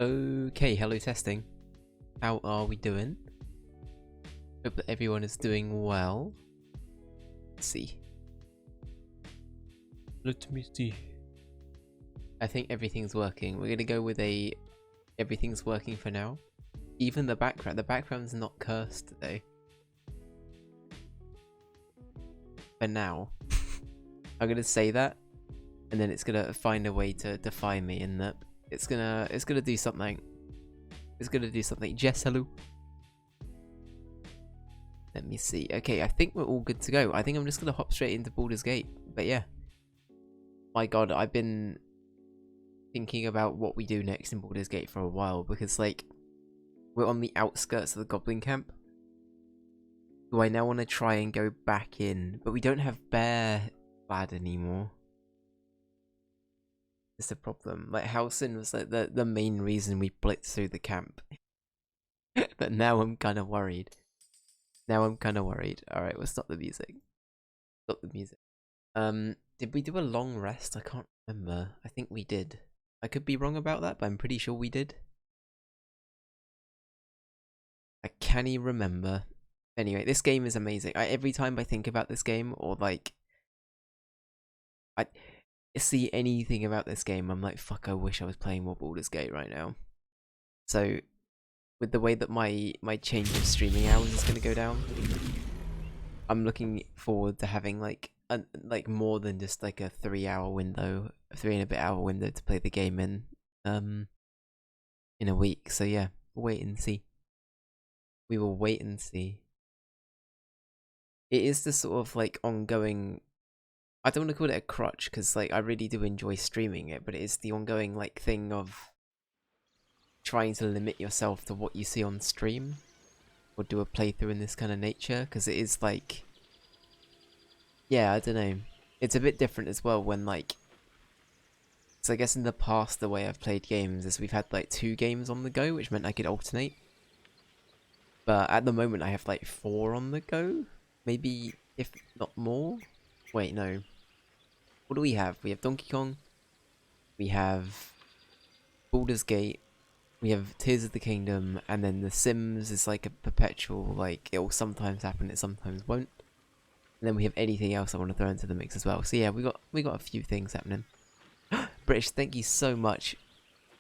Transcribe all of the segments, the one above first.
Okay, hello testing. How are we doing? Hope that everyone is doing well. Let's see. Let me see. I think everything's working. We're gonna go with everything's working for now. Even the background's not cursed today. For now. I'm gonna say that, and then it's gonna find a way to defy me in that it's gonna do something. It's gonna do something. Jess, hello. Let me see. Okay, I think we're all good to go. I think I'm just gonna hop straight into Baldur's Gate. But yeah. My god, I've been thinking about what we do next in Baldur's Gate for a while, because like we're on the outskirts of the Goblin Camp. Do I now want to try and go back in? But we don't have Bear Lad anymore. It's a problem. Like Halsin was like the main reason we blitzed through the camp. But now I'm kind of worried. Alright, we'll stop the music. Stop the music. Did we do a long rest? I can't remember. I think we did. I could be wrong about that, but I'm pretty sure we did. I can't even remember. Anyway, this game is amazing. Every time I think about this game, or like I see anything about this game, I'm like, fuck, I wish I was playing more Baldur's Gate right now. So with the way that my change of streaming hours is going to go down, I'm looking forward to having like more than just like a 3-hour window, a 3-and-a-bit-hour window to play the game in a week. So yeah, wait and see. We will wait and see. It is the sort of like ongoing, I don't want to call it a crutch, because like I really do enjoy streaming it, but it is the ongoing like thing of trying to limit yourself to what you see on stream, or do a playthrough in this kind of nature, because it is like, yeah, I don't know, it's a bit different as well when like, so I guess in the past the way I've played games is we've had like 2 games on the go, which meant I could alternate, but at the moment I have like 4 on the go, maybe if not more. Wait, no, what do we have? We have Donkey Kong, we have Baldur's Gate, we have Tears of the Kingdom, and then The Sims is like a perpetual, like, it will sometimes happen, it sometimes won't. And then we have anything else I want to throw into the mix as well. So yeah, we got a few things happening. British, thank you so much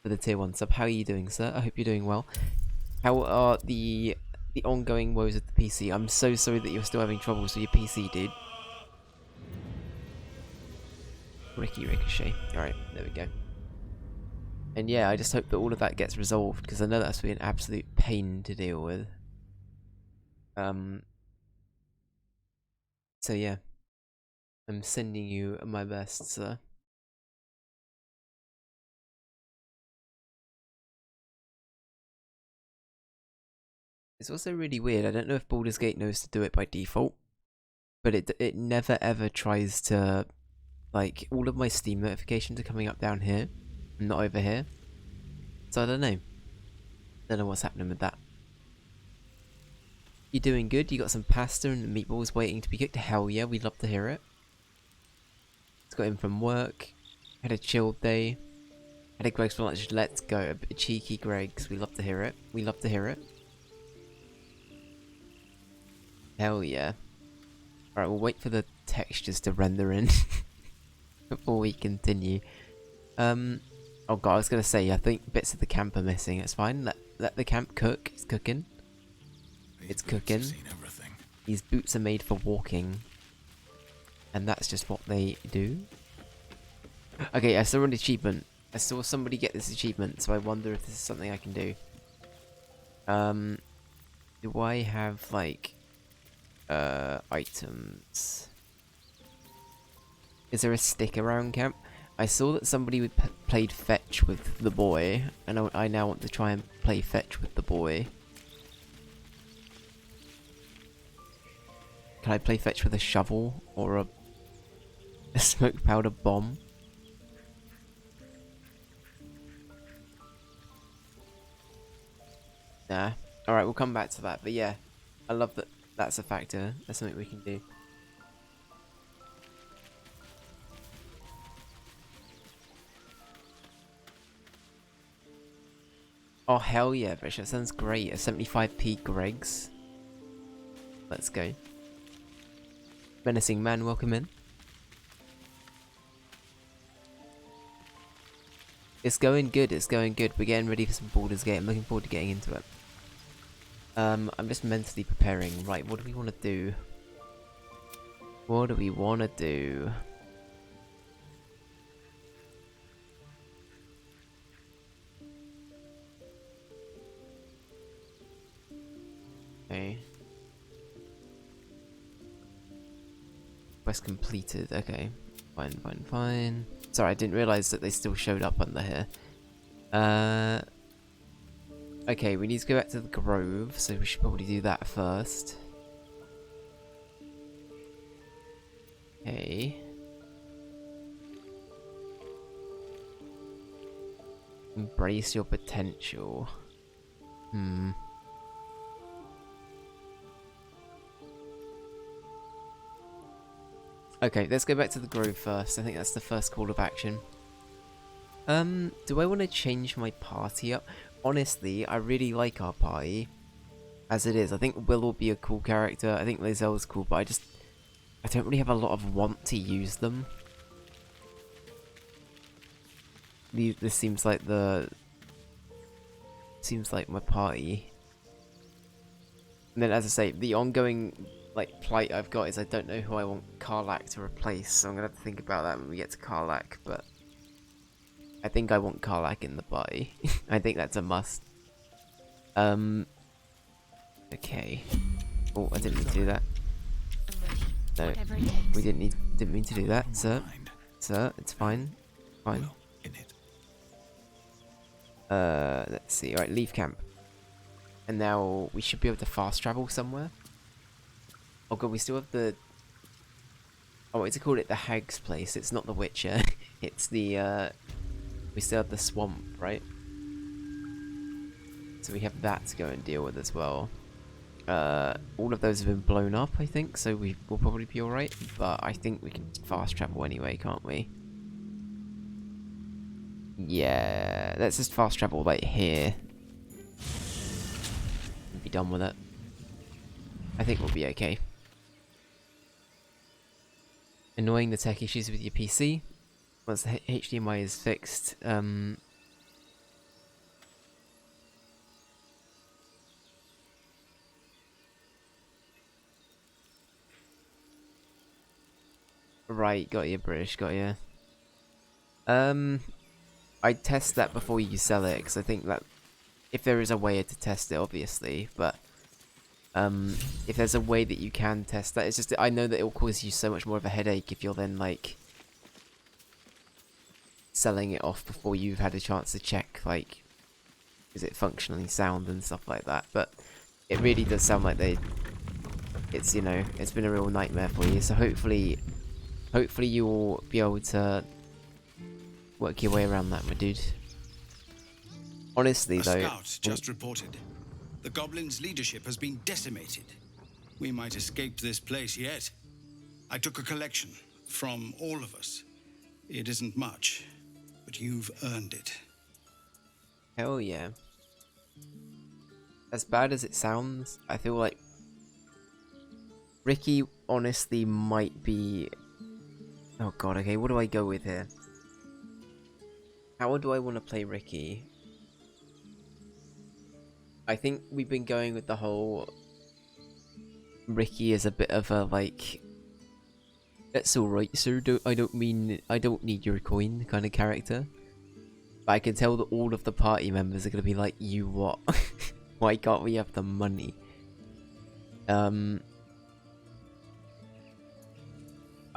for the tier 1 sub. How are you doing, sir? I hope you're doing well. How are the ongoing woes of the PC? I'm so sorry that you're still having troubles with your PC, dude. Ricochet. Alright, there we go. And yeah, I just hope that all of that gets resolved, because I know that's been an absolute pain to deal with. So yeah, I'm sending you my best, sir. It's also really weird. I don't know if Baldur's Gate knows to do it by default, but it never ever tries to, like, all of my Steam notifications are coming up down here, not over here. So I don't know. Don't know what's happening with that. You doing good? You got some pasta and meatballs waiting to be cooked? Hell yeah, we'd love to hear it. Just got in from work. Had a chilled day. Had a Greg's for lunch. Let's go. A bit cheeky Greg's. We love to hear it. We love to hear it. Hell yeah. Alright, we'll wait for the textures to render in before we continue. Oh god, I was gonna say, I think bits of the camp are missing. It's fine. Let the camp cook. It's cooking. It's cooking. These boots are made for walking. And that's just what they do. Okay, I saw an achievement. I saw somebody get this achievement, so I wonder if this is something I can do. Do I have, like, items? Is there a stick around camp? I saw that somebody played fetch with the boy, and I now want to try and play fetch with the boy. Can I play fetch with a shovel or a smoke powder bomb? Nah. Alright, we'll come back to that, but yeah. I love that that's a factor. That's something we can do. Oh, hell yeah, Rich. That sounds great. A 75p Greg's. Let's go. Menacing man, welcome in. It's going good, it's going good. We're getting ready for some Baldur's Gate. I'm looking forward to getting into it. I'm just mentally preparing. Right, what do we want to do? What do we want to do? Okay. Quest completed. Okay. Fine, fine, fine. Sorry, I didn't realise that they still showed up under here. Okay, we need to go back to the Grove, so we should probably do that first. Okay. Embrace your potential. Okay, let's go back to the Grove first. I think that's the first call of action. Do I want to change my party up? Honestly, I really like our party as it is. I think Will will be a cool character. I think Lae'zel's cool, but I don't really have a lot of want to use them. This seems like my party. And then, as I say, the ongoing like plight I've got is I don't know who I want Karlach to replace, so I'm gonna have to think about that when we get to Karlach. But I think I want Karlach in the party. I think that's a must. Okay. Oh, I didn't mean to do that. No, we didn't mean to do that, sir. Sir, it's fine. Fine. Let's see. Alright, leave camp. And now we should be able to fast travel somewhere. Oh god, we still have the... Oh, what's it called? The Hag's Place. It's not the Witcher. It's the, we still have the swamp, right? So we have that to go and deal with as well. All of those have been blown up, I think, so we will probably be alright. But I think we can fast travel anyway, can't we? Yeah, let's just fast travel right here. And be done with it. I think we'll be okay. Annoying the tech issues with your PC. Once the HDMI is fixed, right, got you, British, got you. I'd test that before you sell it, because I think that if there is a way to test it, obviously, but if there's a way that you can test that, it's just I know that it will cause you so much more of a headache if you're then like selling it off before you've had a chance to check, like, is it functionally sound and stuff like that. But it really does sound like it's, you know, it's been a real nightmare for you. So hopefully you'll be able to work your way around that, my dude. Honestly, though, a scout just reported. The goblins' leadership has been decimated. We might escape this place yet. I took a collection from all of us. It isn't much, but you've earned it. Hell yeah. As bad as it sounds, I feel like Ricky honestly might be... Oh god, okay, what do I go with here? How do I want to play Ricky? I think we've been going with the whole... Ricky is a bit of a, like... It's alright, sir, I don't need your coin kind of character. But I can tell that all of the party members are going to be like, you what? Why can't we have the money? I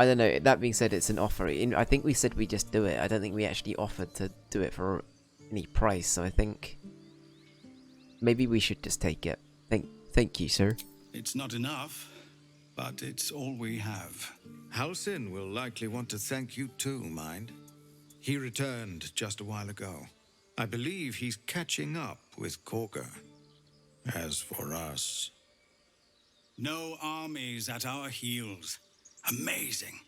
don't know, that being said, it's an offer. I think we said we just do it. I don't think we actually offered to do it for any price, so I think... Maybe we should just take it. Thank you, sir. It's not enough, but it's all we have. Halsin will likely want to thank you too, mind. He returned just a while ago. I believe he's catching up with Korga. As for us... No armies at our heels. Amazing.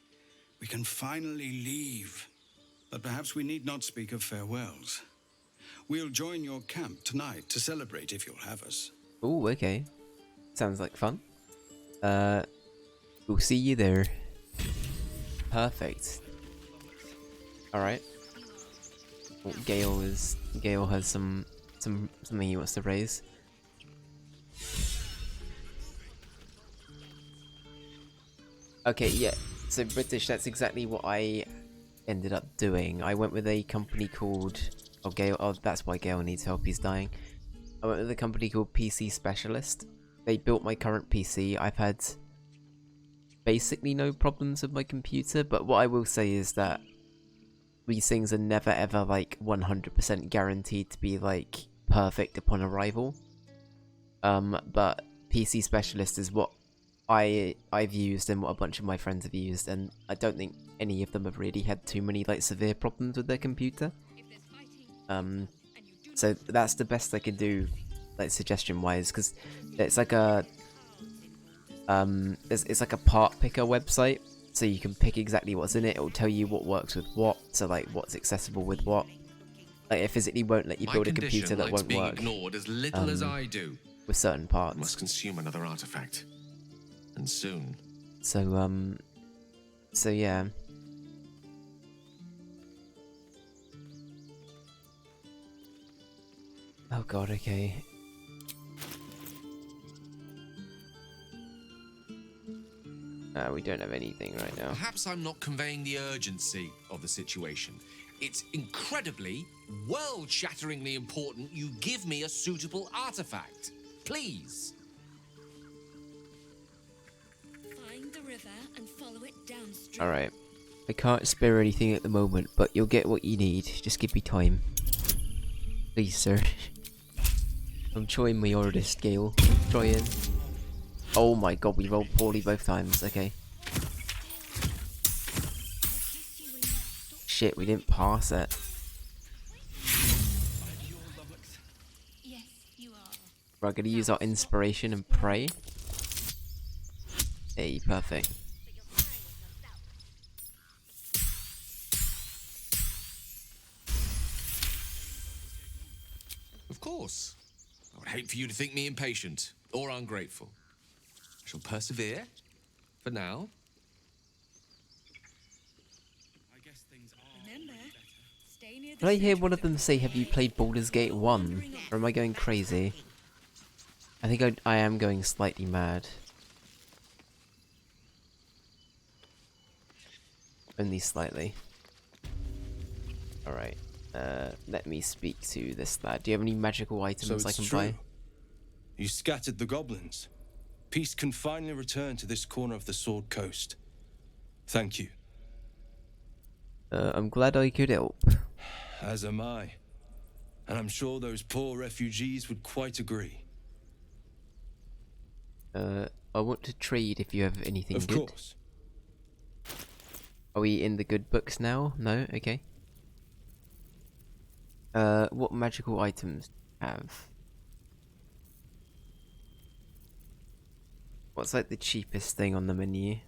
We can finally leave. But perhaps we need not speak of farewells. We'll join your camp tonight to celebrate if you'll have us. Oh, okay. Sounds like fun. We'll see you there. Perfect. Alright. Well, Gale has something he wants to raise. Okay, yeah. So British, that's exactly what I ended up doing. I went with a company called Gale. Oh, that's why Gale needs help. He's dying. I went with a company called PC Specialist. They built my current PC. I've had basically no problems with my computer, but what I will say is that these things are never ever like 100% guaranteed to be like perfect upon arrival. But PC Specialist is what I've used and what a bunch of my friends have used, and I don't think any of them have really had too many like severe problems with their computer. So that's the best I can do, like suggestion wise, because it's like a it's like a part picker website, so you can pick exactly what's in it. It'll tell you what works with what, so like what's accessible with what. Like it physically won't let you build a computer that won't work ignored as little as I do. with certain parts. I must consume another artifact, and soon. So yeah. Oh god, okay. We don't have anything right now. Perhaps I'm not conveying the urgency of the situation. It's incredibly, world-shatteringly important you give me a suitable artifact. Please. Find the river and follow it downstream. Alright. I can't spare anything at the moment, but you'll get what you need. Just give me time. Please, sir. I'm trying my hardest, Gale. Trying. Oh my god, we rolled poorly both times. Okay. Shit, we didn't pass it. Yes, you are. We're gonna use our inspiration and pray. Hey, perfect. Of course. I would hate for you to think me impatient or ungrateful. I shall persevere. For now. Remember, stay near the Did I hear center one of the them say, have you played Baldur's Gate 1? Or am I going crazy? I think I am going slightly mad. Only slightly. Alright. Let me speak to this lad. Do you have any magical items I can buy? You scattered the goblins. Peace can finally return to this corner of the Sword Coast. Thank you. I'm glad I could help. As am I. And I'm sure those poor refugees would quite agree. I want to trade if you have anything Of good. course. Are we in the good books now? No? Okay. What magical items do you have? What's like the cheapest thing on the menu?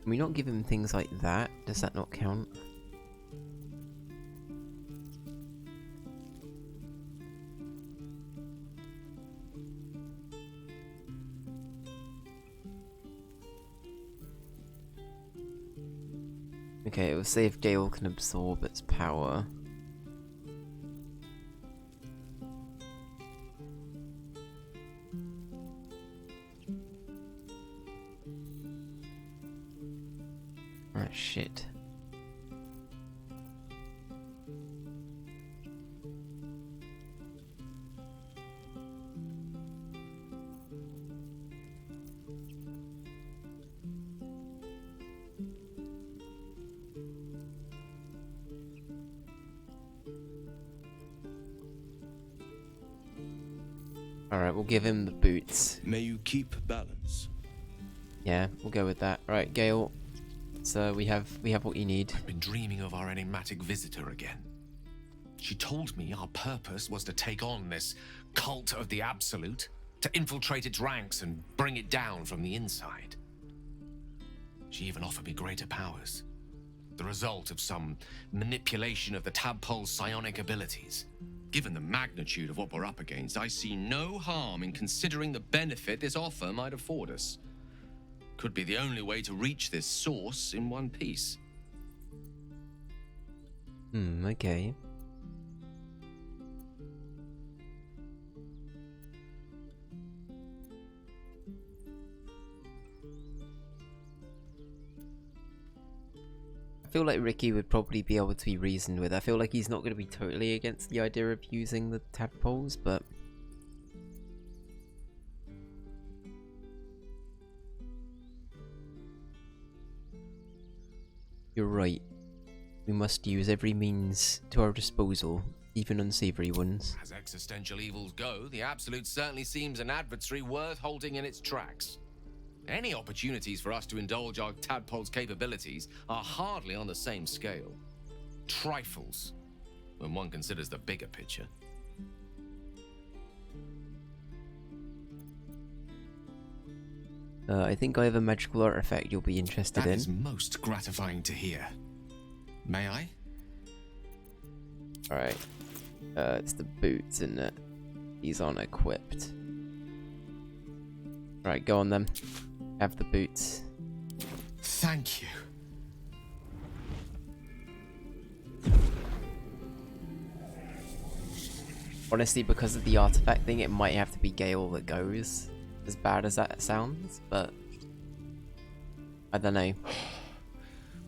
Can we not give him things like that? Does that not count? Okay, it will say if Gale can absorb its power. Ah, shit. Alright, we'll give him the boots. May you keep balance. Yeah, we'll go with that. Right, Gale. So we have what you need. I've been dreaming of our enigmatic visitor again. She told me our purpose was to take on this cult of the Absolute, to infiltrate its ranks and bring it down from the inside. She even offered me greater powers, the result of some manipulation of the tadpole's psionic abilities. Given the magnitude of what we're up against, I see no harm in considering the benefit this offer might afford us. Could be the only way to reach this source in one piece. Okay. I feel like Ricky would probably be able to be reasoned with. I feel like he's not going to be totally against the idea of using the tadpoles, but... You're right. We must use every means to our disposal, even unsavory ones. As existential evils go, the Absolute certainly seems an adversary worth holding in its tracks. Any opportunities for us to indulge our tadpole's capabilities are hardly on the same scale. Trifles, when one considers the bigger picture. I think I have a magical artifact you'll be interested That in. is most gratifying to hear. May I? Alright. It's the boots, isn't it? These aren't equipped. Right, go on then. Have the boots. Thank you. Honestly, because of the artifact thing, it might have to be Gale that goes. As bad as that sounds, but... I don't know.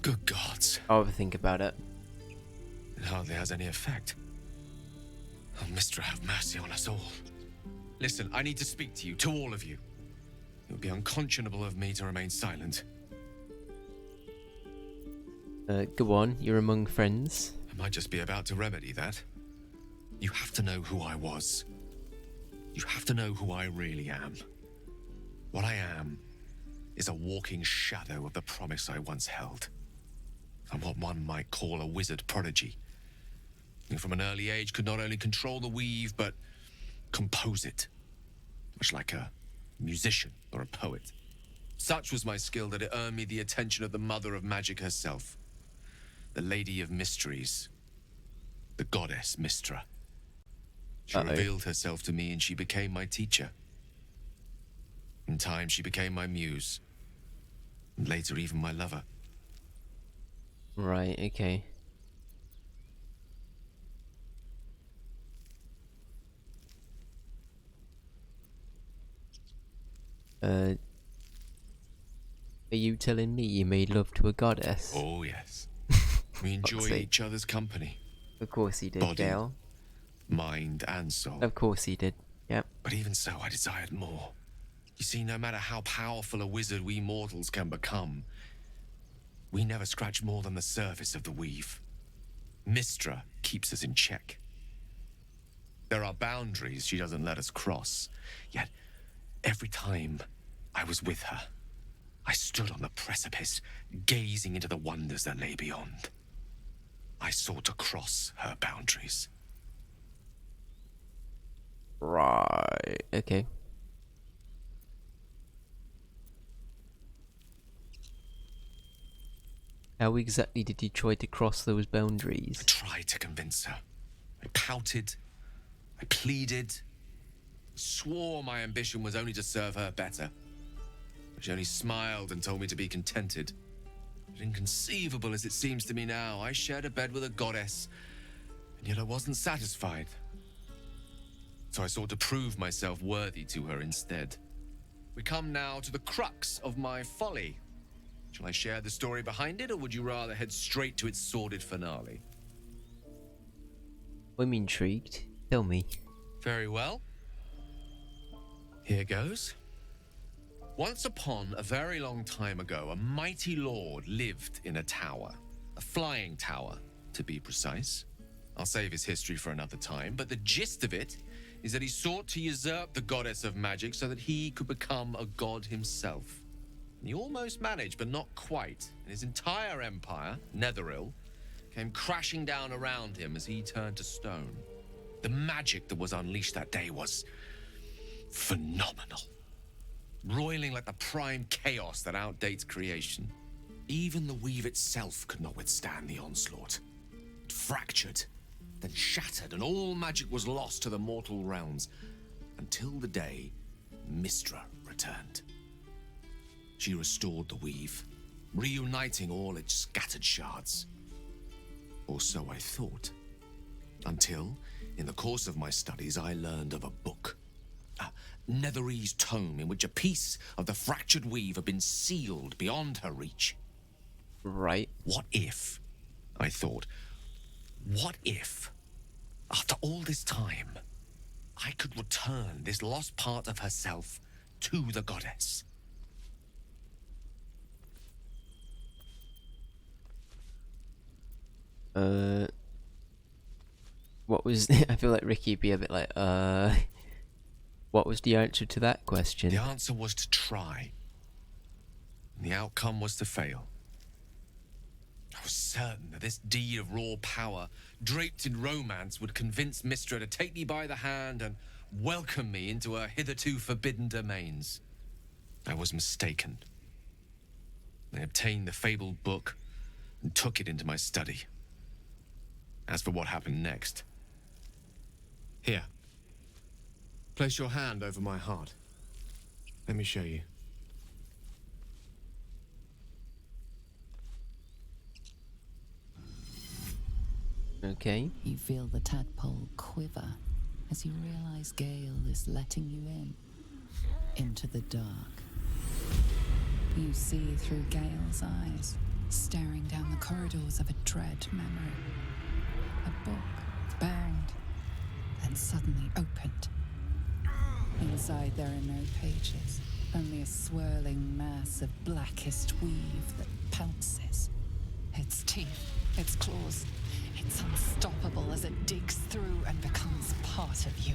Good gods. I'll overthink about it. It hardly has any effect. Oh, Mistra, have mercy on us all. Listen, I need to speak to you, to all of you. It would be unconscionable of me to remain silent. Go on, you're among friends. I might just be about to remedy that. You have to know who I was. You have to know who I really am. What I am is a walking shadow of the promise I once held. I'm what one might call a wizard prodigy. And from an early age could not only control the weave, but compose it. Much like a musician or a poet. Such was my skill that it earned me the attention of the mother of magic herself. The Lady of Mysteries. The goddess Mistra. She revealed herself to me and she became my teacher. In time, she became my muse. And later, even my lover. Right, okay. Are you telling me you made love to a goddess? Oh, yes. We enjoyed each other's company. Of course he did, Body, Gale. mind, and soul. Of course he did, yep. But even so, I desired more. You see, no matter how powerful a wizard we mortals can become, we never scratch more than the surface of the weave. Mistra keeps us in check. There are boundaries she doesn't let us cross, yet every time I was with her, I stood on the precipice, gazing into the wonders that lay beyond. I sought to cross her boundaries. Right, okay. How exactly did you try to cross those boundaries? I tried to convince her. I pouted. I pleaded. Swore my ambition was only to serve her better. But she only smiled and told me to be contented. But inconceivable as it seems to me now, I shared a bed with a goddess, and yet I wasn't satisfied. So I sought to prove myself worthy to her instead. We come now to the crux of my folly. Shall I share the story behind it, or would you rather head straight to its sordid finale? I'm intrigued. Tell me. Very well. Here goes. Once upon a very long time ago, a mighty lord lived in a tower. A flying tower, to be precise. I'll save his history for another time, but the gist of it is that he sought to usurp the goddess of magic so that he could become a god himself. And he almost managed, but not quite. And his entire empire, Netheril, came crashing down around him as he turned to stone. The magic that was unleashed that day was phenomenal. Roiling like the prime chaos that outdates creation. Even the weave itself could not withstand the onslaught. It fractured, then shattered, and all magic was lost to the mortal realms until the day Mystra returned. She restored the weave, reuniting all its scattered shards. Or so I thought. Until, in the course of my studies, I learned of a book. A Netherese tome in which a piece of the fractured weave had been sealed beyond her reach. Right. What if, I thought, what if, after all this time, I could return this lost part of herself to the goddess? What was... I feel like Ricky'd be a bit like, what was the answer to that question? The answer was to try. And the outcome was to fail. I was certain that this deed of raw power, draped in romance, would convince Mystra to take me by the hand and welcome me into her hitherto forbidden domains. I was mistaken. I obtained the fabled book and took it into my study. As for what happened next... Here. Place your hand over my heart. Let me show you. Okay. You feel the tadpole quiver as you realize Gale is letting you into the dark. You see through Gale's eyes, staring down the corridors of a dread memory. A book bound and suddenly opened. Inside there are no pages, only a swirling mass of blackest weave that pounces. Its teeth, its claws, it's unstoppable as it digs through and becomes part of you.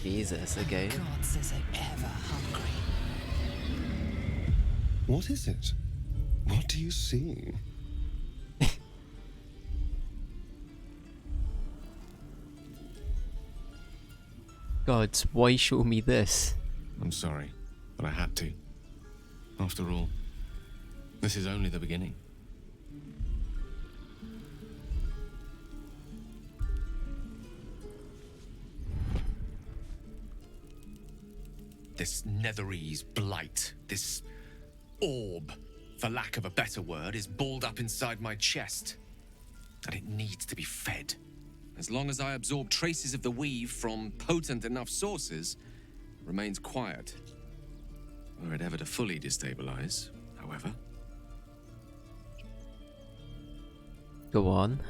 Jesus, okay. Gods, is it ever hungry? What is it? What do you see? Gods, why show me this? I'm sorry, but I had to. After all, this is only the beginning. This Netherese blight, this orb, for lack of a better word, is balled up inside my chest. And it needs to be fed. As long as I absorb traces of the weave from potent enough sources, it remains quiet. Were it ever to fully destabilize, however, Go on.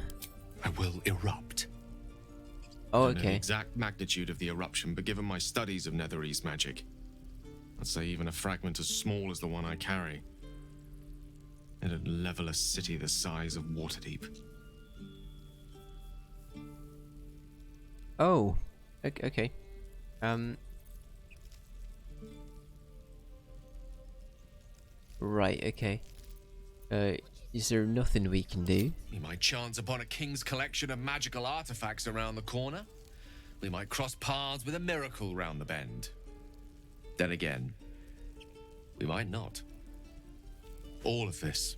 I will erupt. Oh, I don't know the okay. exact magnitude of the eruption, but given my studies of Netherese magic, I'd say even a fragment as small as the one I carry, it'd level a city the size of Waterdeep. Oh, okay. Right, okay. Is there nothing we can do? We might chance upon a king's collection of magical artifacts around the corner. We might cross paths with a miracle round the bend. Then again, we might not. All of this,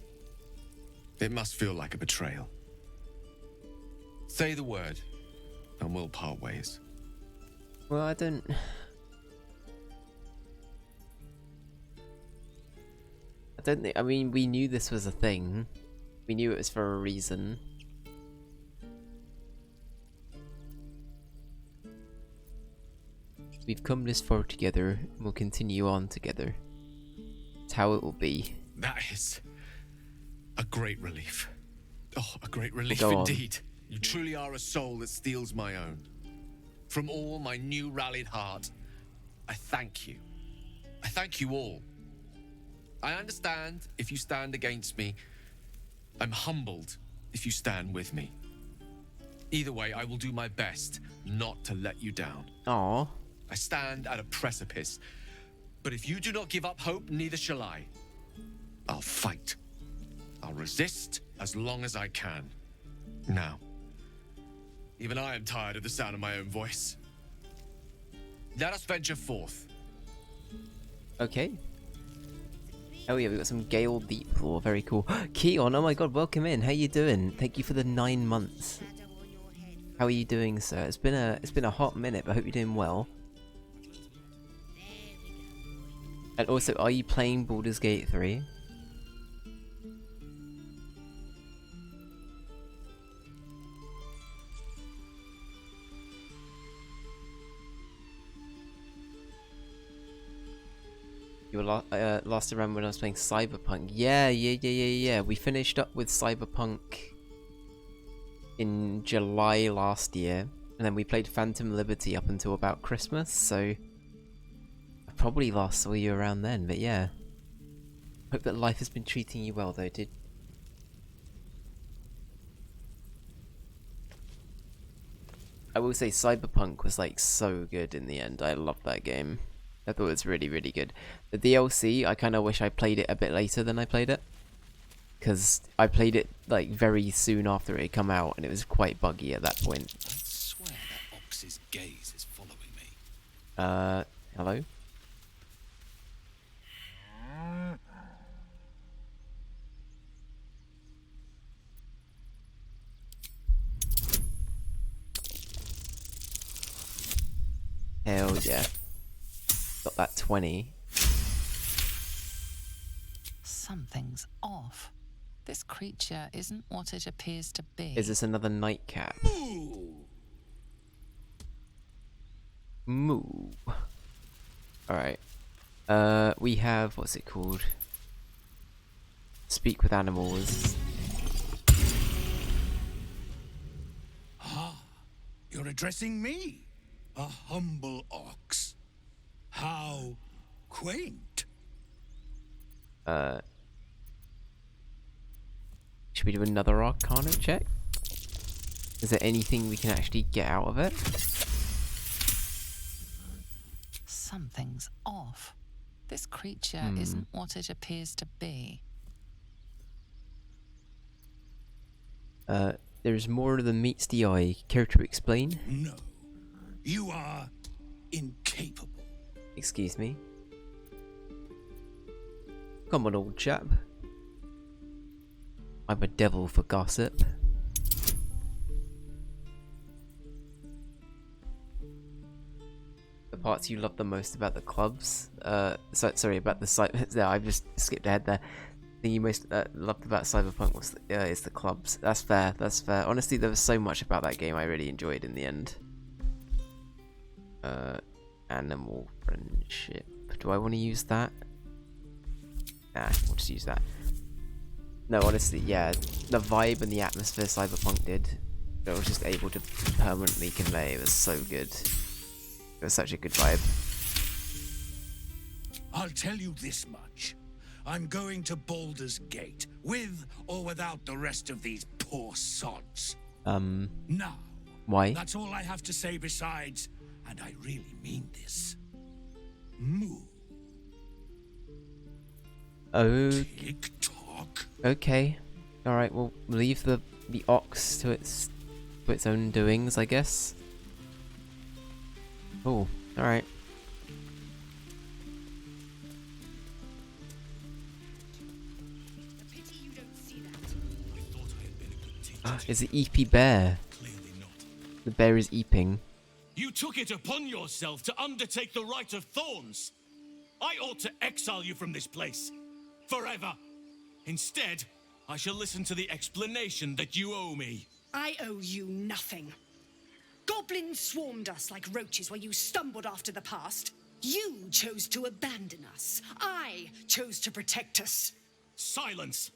it must feel like a betrayal. Say the word, and we'll part ways. Well, I don't... I don't think... I mean, we knew this was a thing. We knew it was for a reason. We've come this far together, and we'll continue on together. It's how it will be. That is a great relief. Oh, a great relief Go on. indeed. You truly are a soul that steals my own. From all my new rallied heart, I thank you. I thank you all. I understand if you stand against me. I'm humbled if you stand with me. Either way, I will do my best not to let you down. Aww. I stand at a precipice, but if you do not give up hope, neither shall I. I'll fight. I'll resist as long as I can. Now, even I am tired of the sound of my own voice. Let us venture forth. Okay. Oh yeah, we got some Gale Deep Lore. Very cool. Keon, oh my god, welcome in. How you doing? Thank you for the 9 months. How are you doing, sir? It's been a hot minute, but I hope you're doing well. And also, are you playing Baldur's Gate 3? You were last around when I was playing Cyberpunk. Yeah. We finished up with Cyberpunk in July last year, and then we played Phantom Liberty up until about Christmas, so I probably last saw you around then, but yeah. Hope that life has been treating you well though, I will say Cyberpunk was like so good in the end. I loved that game. I thought it was really, really good. The DLC, I kind of wish I played it a bit later than I played it. Because I played it like very soon after it had come out and it was quite buggy at that point. I swear that ox's gaze is following me. Hello? Hell yeah. Got that 20. Something's off. This creature isn't what it appears to be. Is this another nightcap? Moo. Alright. We have, what's it called? Speak with animals. Ah, you're addressing me, a humble ox. How quaint. Should we do another Arcana check? Is there anything we can actually get out of it? Something's off. This creature isn't what it appears to be. There's more than meets the eye. Care to explain? No, you are incapable. Excuse me. Come on, old chap. I'm a devil for gossip. The parts you love the most about the clubs? Sorry, about the site. Yeah, I just skipped ahead there. The thing you most loved about Cyberpunk was is the clubs. That's fair. That's fair. Honestly, there was so much about that game I really enjoyed in the end. Animal friendship. Do I want to use that? Nah, we'll just use that. No, honestly, yeah, the vibe and the atmosphere Cyberpunk did, I was just able to permanently convey. It was so good. It was such a good vibe. I'll tell you this much. I'm going to Baldur's Gate, with or without the rest of these poor sods. Now. Why? That's all I have to say besides, and I really mean this. Moo. Oh. Tick-tock. Okay. Alright, we'll leave the ox to its own doings, I guess. Oh, alright. It's an eepy bear. Clearly not. The bear is eeping. You took it upon yourself to undertake the Rite of Thorns. I ought to exile you from this place. Forever. Instead, I shall listen to the explanation that you owe me. I owe you nothing. Goblins swarmed us like roaches where you stumbled after the past. You chose to abandon us. I chose to protect us. Silence.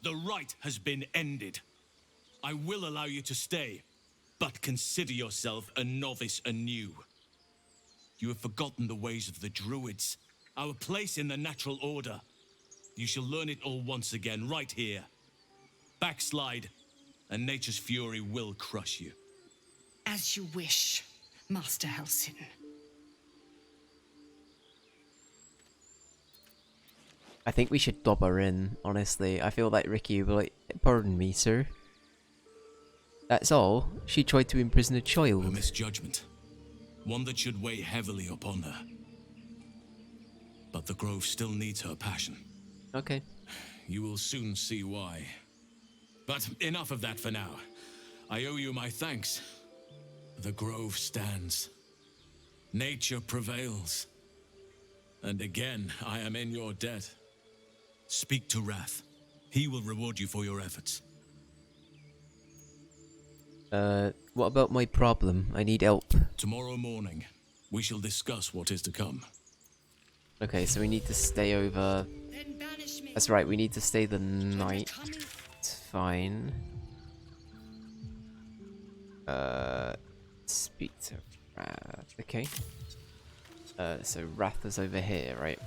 The rite has been ended. I will allow you to stay, but consider yourself a novice anew. You have forgotten the ways of the druids, our place in the natural order. You shall learn it all once again, right here. Backslide, and nature's fury will crush you. As you wish, Master Halsin. I think we should dob her in, honestly. I feel like Ricky will be like, pardon me, sir. That's all. She tried to imprison a A child. misjudgment. One that should weigh heavily upon her. But the Grove still needs her passion. Okay. You will soon see why. But enough of that for now. I owe you my thanks. The Grove stands. Nature prevails. And again, I am in your debt. Speak to Wrath. He will reward you for your efforts. What about my problem? I need help. Tomorrow morning, we shall discuss what is to come. Okay, so we need to stay over... Then banish me. That's right, we need to stay the night. It's fine. Speak to Wrath. Okay. So Wrath is over here, right?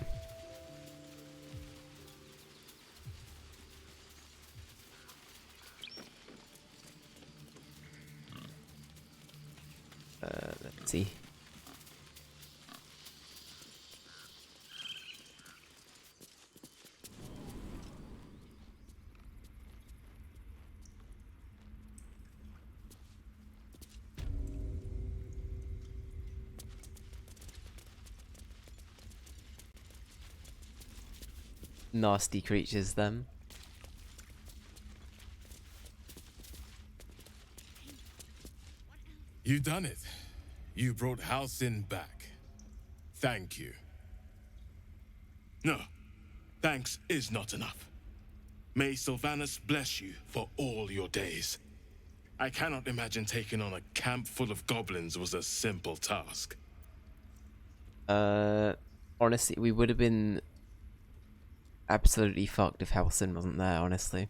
Let's see. Nasty creatures, them. You done it. You brought Halcyon back. Thank you. No, thanks is not enough. May Sylvanus bless you for all your days. I cannot imagine taking on a camp full of goblins was a simple task. Honestly, we would have been absolutely fucked if Halcyon wasn't there, honestly.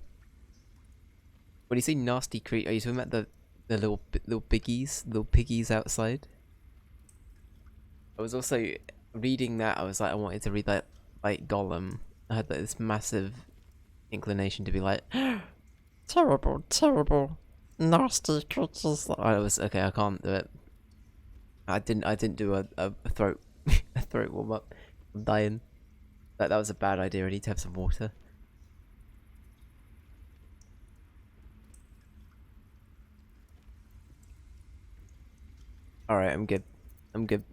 When you say nasty creature, are you talking about the little piggies outside? I was also reading that, I was like, I wanted to read that, like, Gollum. I had like, this massive inclination to be like, terrible, terrible, nasty creatures. I was, okay, I can't do it. I didn't do a throat, a throat warm up. I'm dying. That was a bad idea, I need to have some water. Alright, I'm good. I'm good.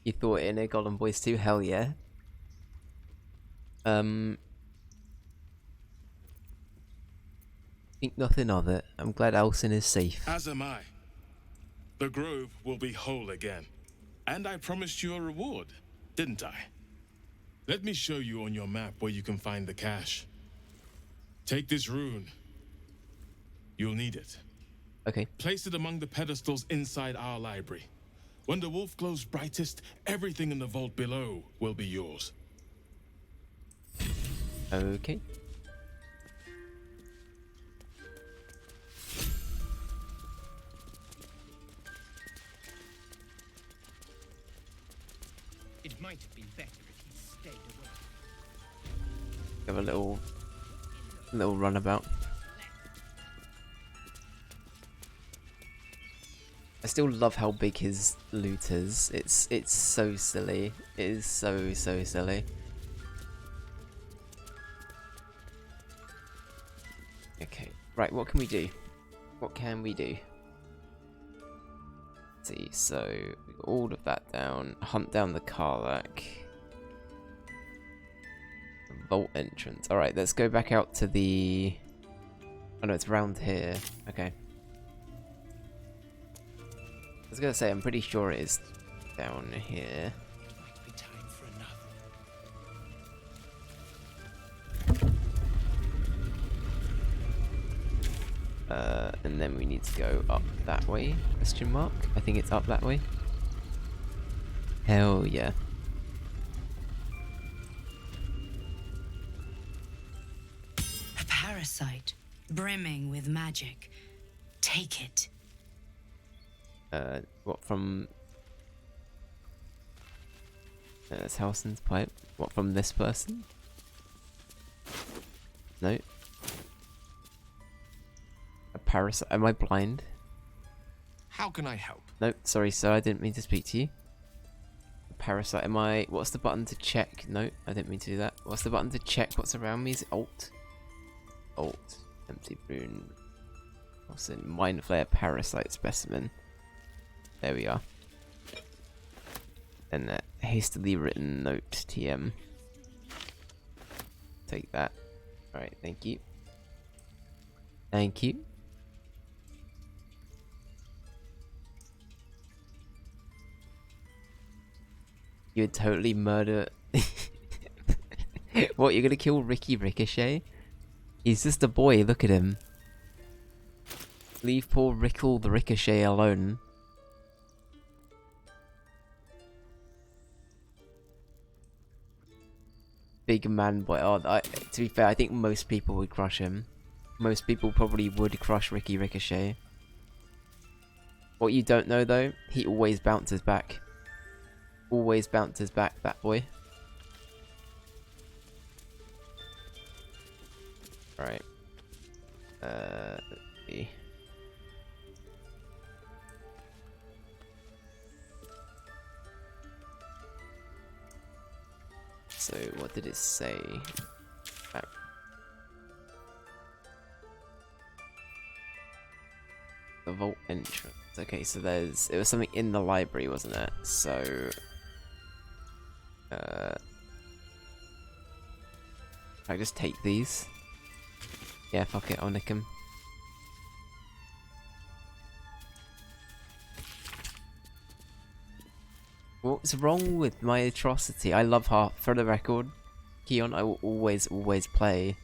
You thought in a Golden Voice too? Hell yeah. Think nothing of it. I'm glad Alcyn is safe. As am I. The Grove will be whole again. And I promised you a reward, didn't I? Let me show you on your map where you can find the cache. Take this rune. You'll need it. Okay. Place it among the pedestals inside our library. When the wolf glows brightest, everything in the vault below will be yours. Okay. It might have been better if he stayed away. Have a little runabout. I still love how big his loot is. It's so silly. It is so silly. Okay, right. What can we do? What can we do? Let's see. So all of that down. Hunt down the Karlach. Vault entrance. All right. Let's go back out to the. Oh no, it's round here. Okay. I was gonna say, I'm pretty sure it is down here. Might be time for another. And then we need to go up that way, question mark. I think it's up that way. Hell yeah. A parasite, brimming with magic. Take it. What from... That's Halcyn's pipe. What, from this person? No. parasite. Am I blind? How can I help? No, sorry, sir. I didn't mean to speak to you. Parasite. Am I? What's the button to check? No, I didn't mean to do that. What's the button to check what's around me? Is it Alt? Alt. Empty rune. What's in Mind Flare Parasite Specimen? There we are. And that hastily written note TM. Take that. Alright, thank you. Thank you. You would totally murder... What, you're gonna kill Ricky Ricochet? He's just a boy, look at him. Leave poor Rickle the Ricochet alone. Big man boy. Oh, to be fair, I think most people would crush him. Most people probably would crush Ricky Ricochet. What you don't know though, he always bounces back. Always bounces back, that boy. Right. Let's see. So, what did it say? The vault entrance. Okay, so it was something in the library, wasn't it? So, I just take these. Yeah, fuck it, I'll nick them. What's wrong with my atrocity? I love for the record, Keon, I will always play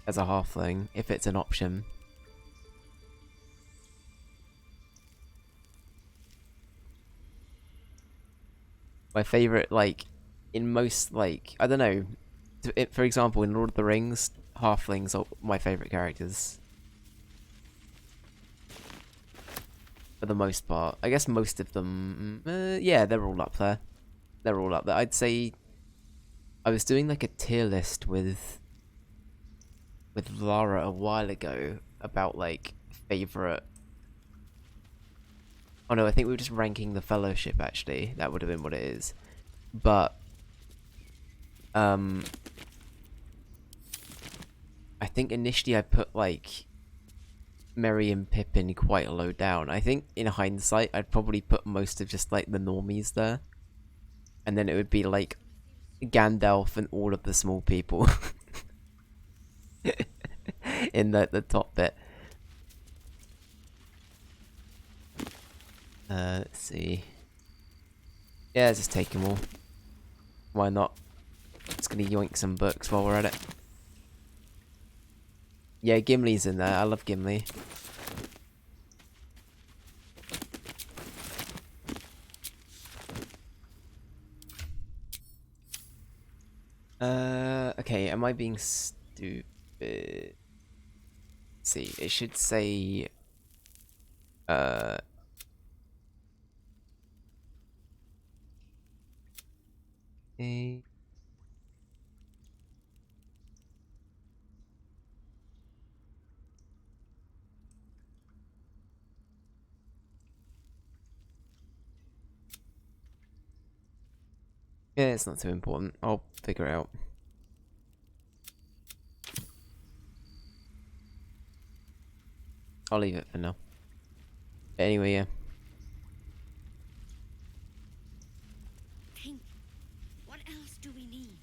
as a halfling, if it's an option. My favourite, like, in most, like, I don't know, for example, in Lord of the Rings, halflings are my favourite characters. For the most part. I guess most of them, yeah, they're all up there. They're all up there. I'd say, I was doing like a tier list with Lara a while ago about like favourite. Oh no, I think we were just ranking the Fellowship actually. That would have been what it is. But, I think initially I put like Merry and Pippin quite low down. I think in hindsight I'd probably put most of just like the normies there. And then it would be like Gandalf and all of the small people in the top bit. Let's see. Yeah, just take them all. Why not? Just gonna yoink some books while we're at it. Yeah, Gimli's in there. I love Gimli. Okay, am I being stupid? Let's see, it should say, a... Yeah, it's not too important. I'll figure it out. I'll leave it for now. Anyway, yeah. Think. What else do we need?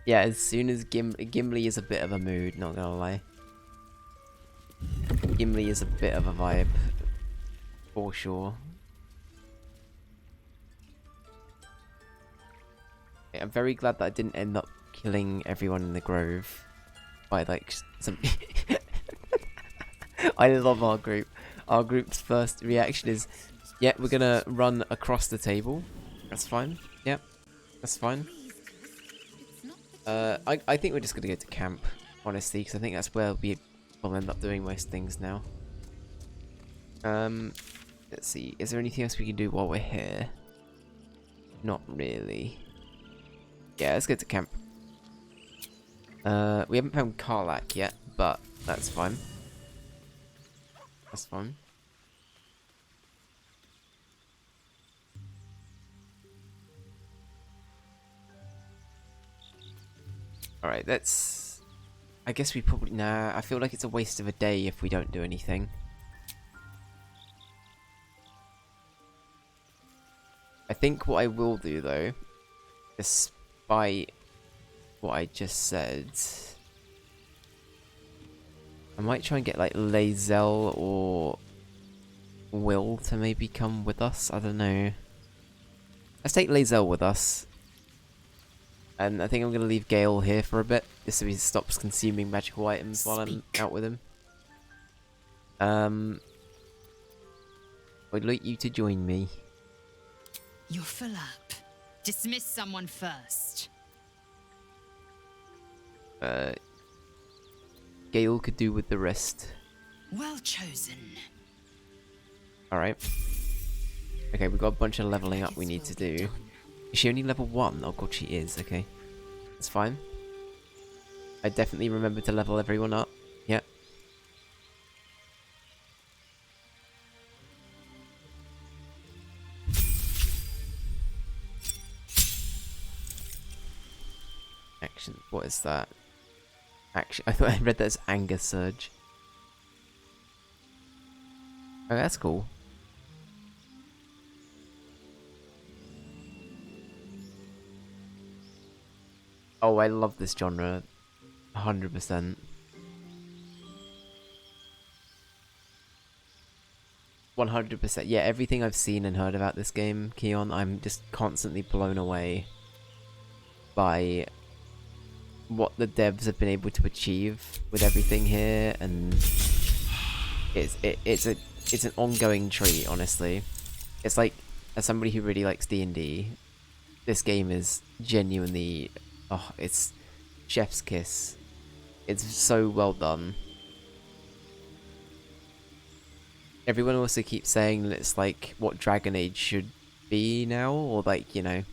Yeah, as soon as Gimli is a bit of a mood, not gonna lie. Gimli is a bit of a vibe. For sure. Okay, I'm very glad that I didn't end up killing everyone in the grove by like some... I love our group. Our group's first reaction is, yeah, we're gonna run across the table. That's fine. Yep, that's fine. I think we're just gonna go to camp, honestly, because I think that's where we'll end up doing most things now. Let's see. Is there anything else we can do while we're here? Not really. Yeah, let's go to camp. We haven't found Karlak yet, but that's fine. That's fine. Alright, that's... I guess we probably... Nah, I feel like it's a waste of a day if we don't do anything. I think what I will do, though, despite what I just said... I might try and get, like, Lae'zel or Will to maybe come with us. I don't know. Let's take Lae'zel with us. And I think I'm going to leave Gale here for a bit, just so he stops consuming magical items while I'm out with him. I'd like you to join me. You're full up. Dismiss someone first. Gale could do with the rest. Well chosen. Alright. Okay, we've got a bunch of leveling up we need to do. Is she only level 1? Oh god, she is. Okay. That's fine. I definitely remember to level everyone up. Yep. Action. What is that? Action. I thought I read that as Anger Surge. Oh, that's cool. Oh, I love this genre. 100%. 100%. Yeah, everything I've seen and heard about this game, Keon, I'm just constantly blown away by what the devs have been able to achieve with everything here, and it's an ongoing treat, honestly. It's like, as somebody who really likes D&D, this game is genuinely, oh, it's chef's kiss. It's so well done. Everyone also keeps saying that it's like what Dragon Age should be now, or like, you know,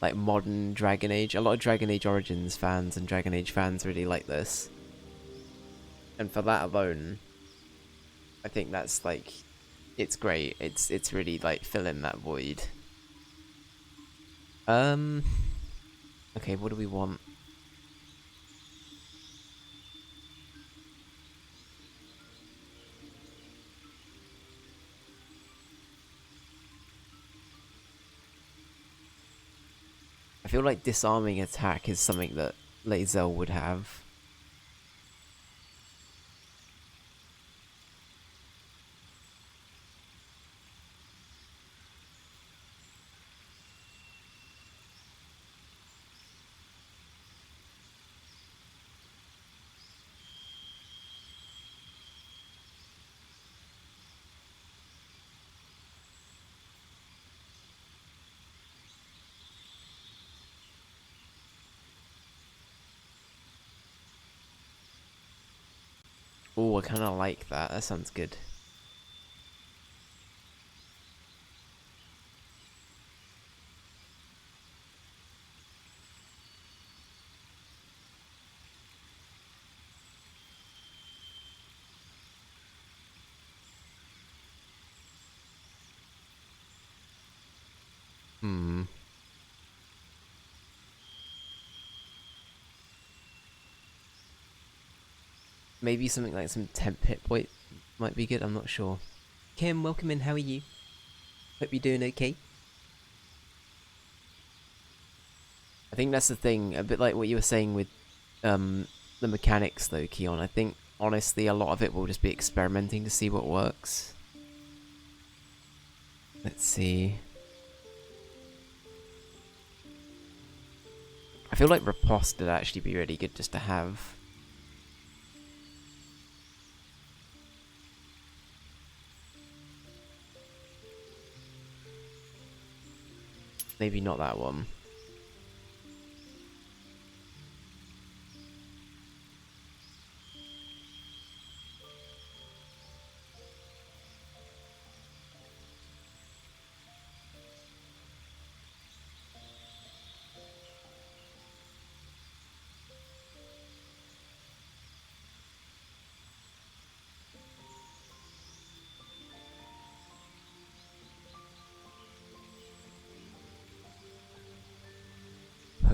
like modern Dragon Age. A lot of Dragon Age Origins fans and Dragon Age fans really like this. And for that alone, I think that's like, it's great. It's really like filling that void. Okay, what do we want? I feel like disarming attack is something that Lae'zel would have. Oh, I kind of like that. That sounds good. Hmm. Maybe something like some temp hit point might be good. I'm not sure. Kim, welcome in. How are you? Hope you're doing okay. I think that's the thing. A bit like what you were saying with the mechanics, though, Keon. I think honestly, a lot of it will just be experimenting to see what works. Let's see. I feel like Riposte would actually be really good just to have. Maybe not that one.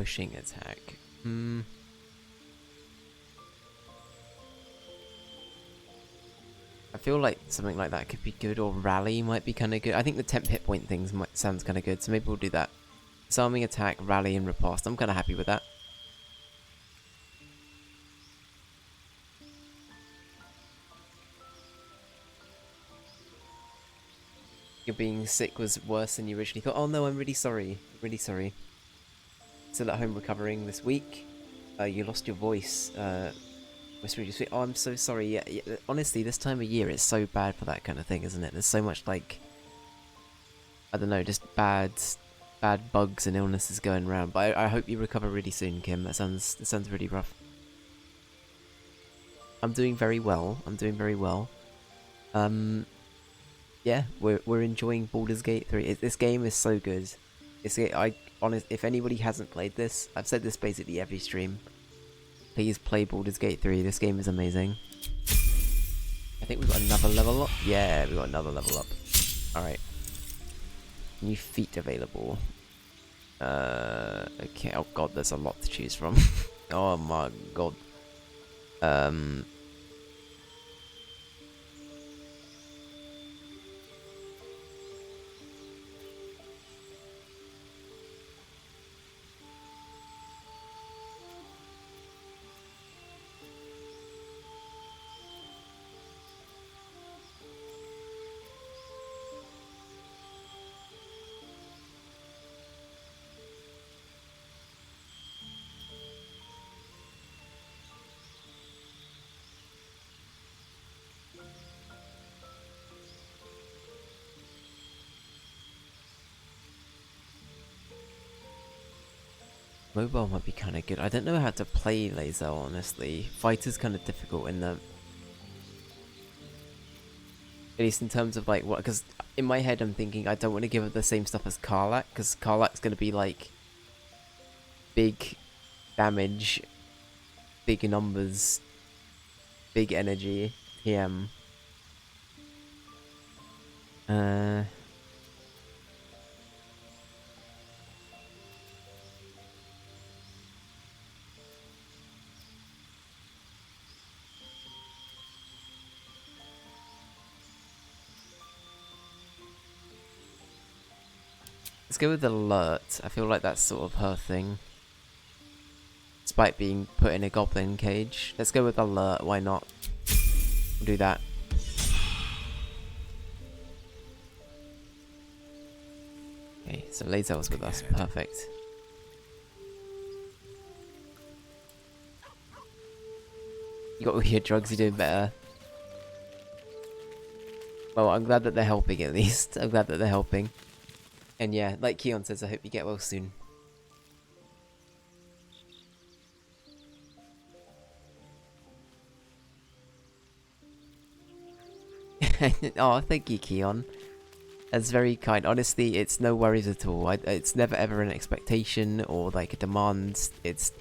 pushing attack. I feel like something like that could be good, or rally might be kind of good. I think the temp hit point things sounds kind of good, so maybe we'll do that. Disarming attack, rally, and riposte. I'm kind of happy with that. Your being sick was worse than you originally thought. Oh no, I'm really sorry. Really sorry. Still at home recovering this week. You lost your voice. Whispering sweet. Oh, I'm so sorry. Yeah, honestly, this time of year it's so bad for that kind of thing, isn't it? There's so much like, I don't know, just bad bugs and illnesses going around. But I hope you recover really soon, Kim. That sounds really rough. I'm doing very well. I'm doing very well. Yeah, we're enjoying Baldur's Gate 3. This game is so good. If anybody hasn't played this, I've said this basically every stream. Please play Baldur's Gate 3. This game is amazing. I think we've got another level up. Yeah, we've got another level up. Alright. New feat available. Okay. Oh god, there's a lot to choose from. Oh my god. Mobile might be kind of good. I don't know how to play laser, honestly. Fighter's kind of difficult in the... At least in terms of like what... Because in my head I'm thinking I don't want to give it the same stuff as Karlach. Because Karlach's going to be like... big damage. Big numbers. Big energy. TM. Let's go with Alert. I feel like that's sort of her thing. Despite being put in a goblin cage. Let's go with Alert, why not? We'll do that. Okay, so Lazel's with us. Perfect. You got all your drugs, you're doing better. Well, I'm glad that they're helping at least. I'm glad that they're helping. And yeah, like Keon says, I hope you get well soon. Oh, thank you, Keon. That's very kind. Honestly, it's no worries at all. It's never ever an expectation or like a demand. It's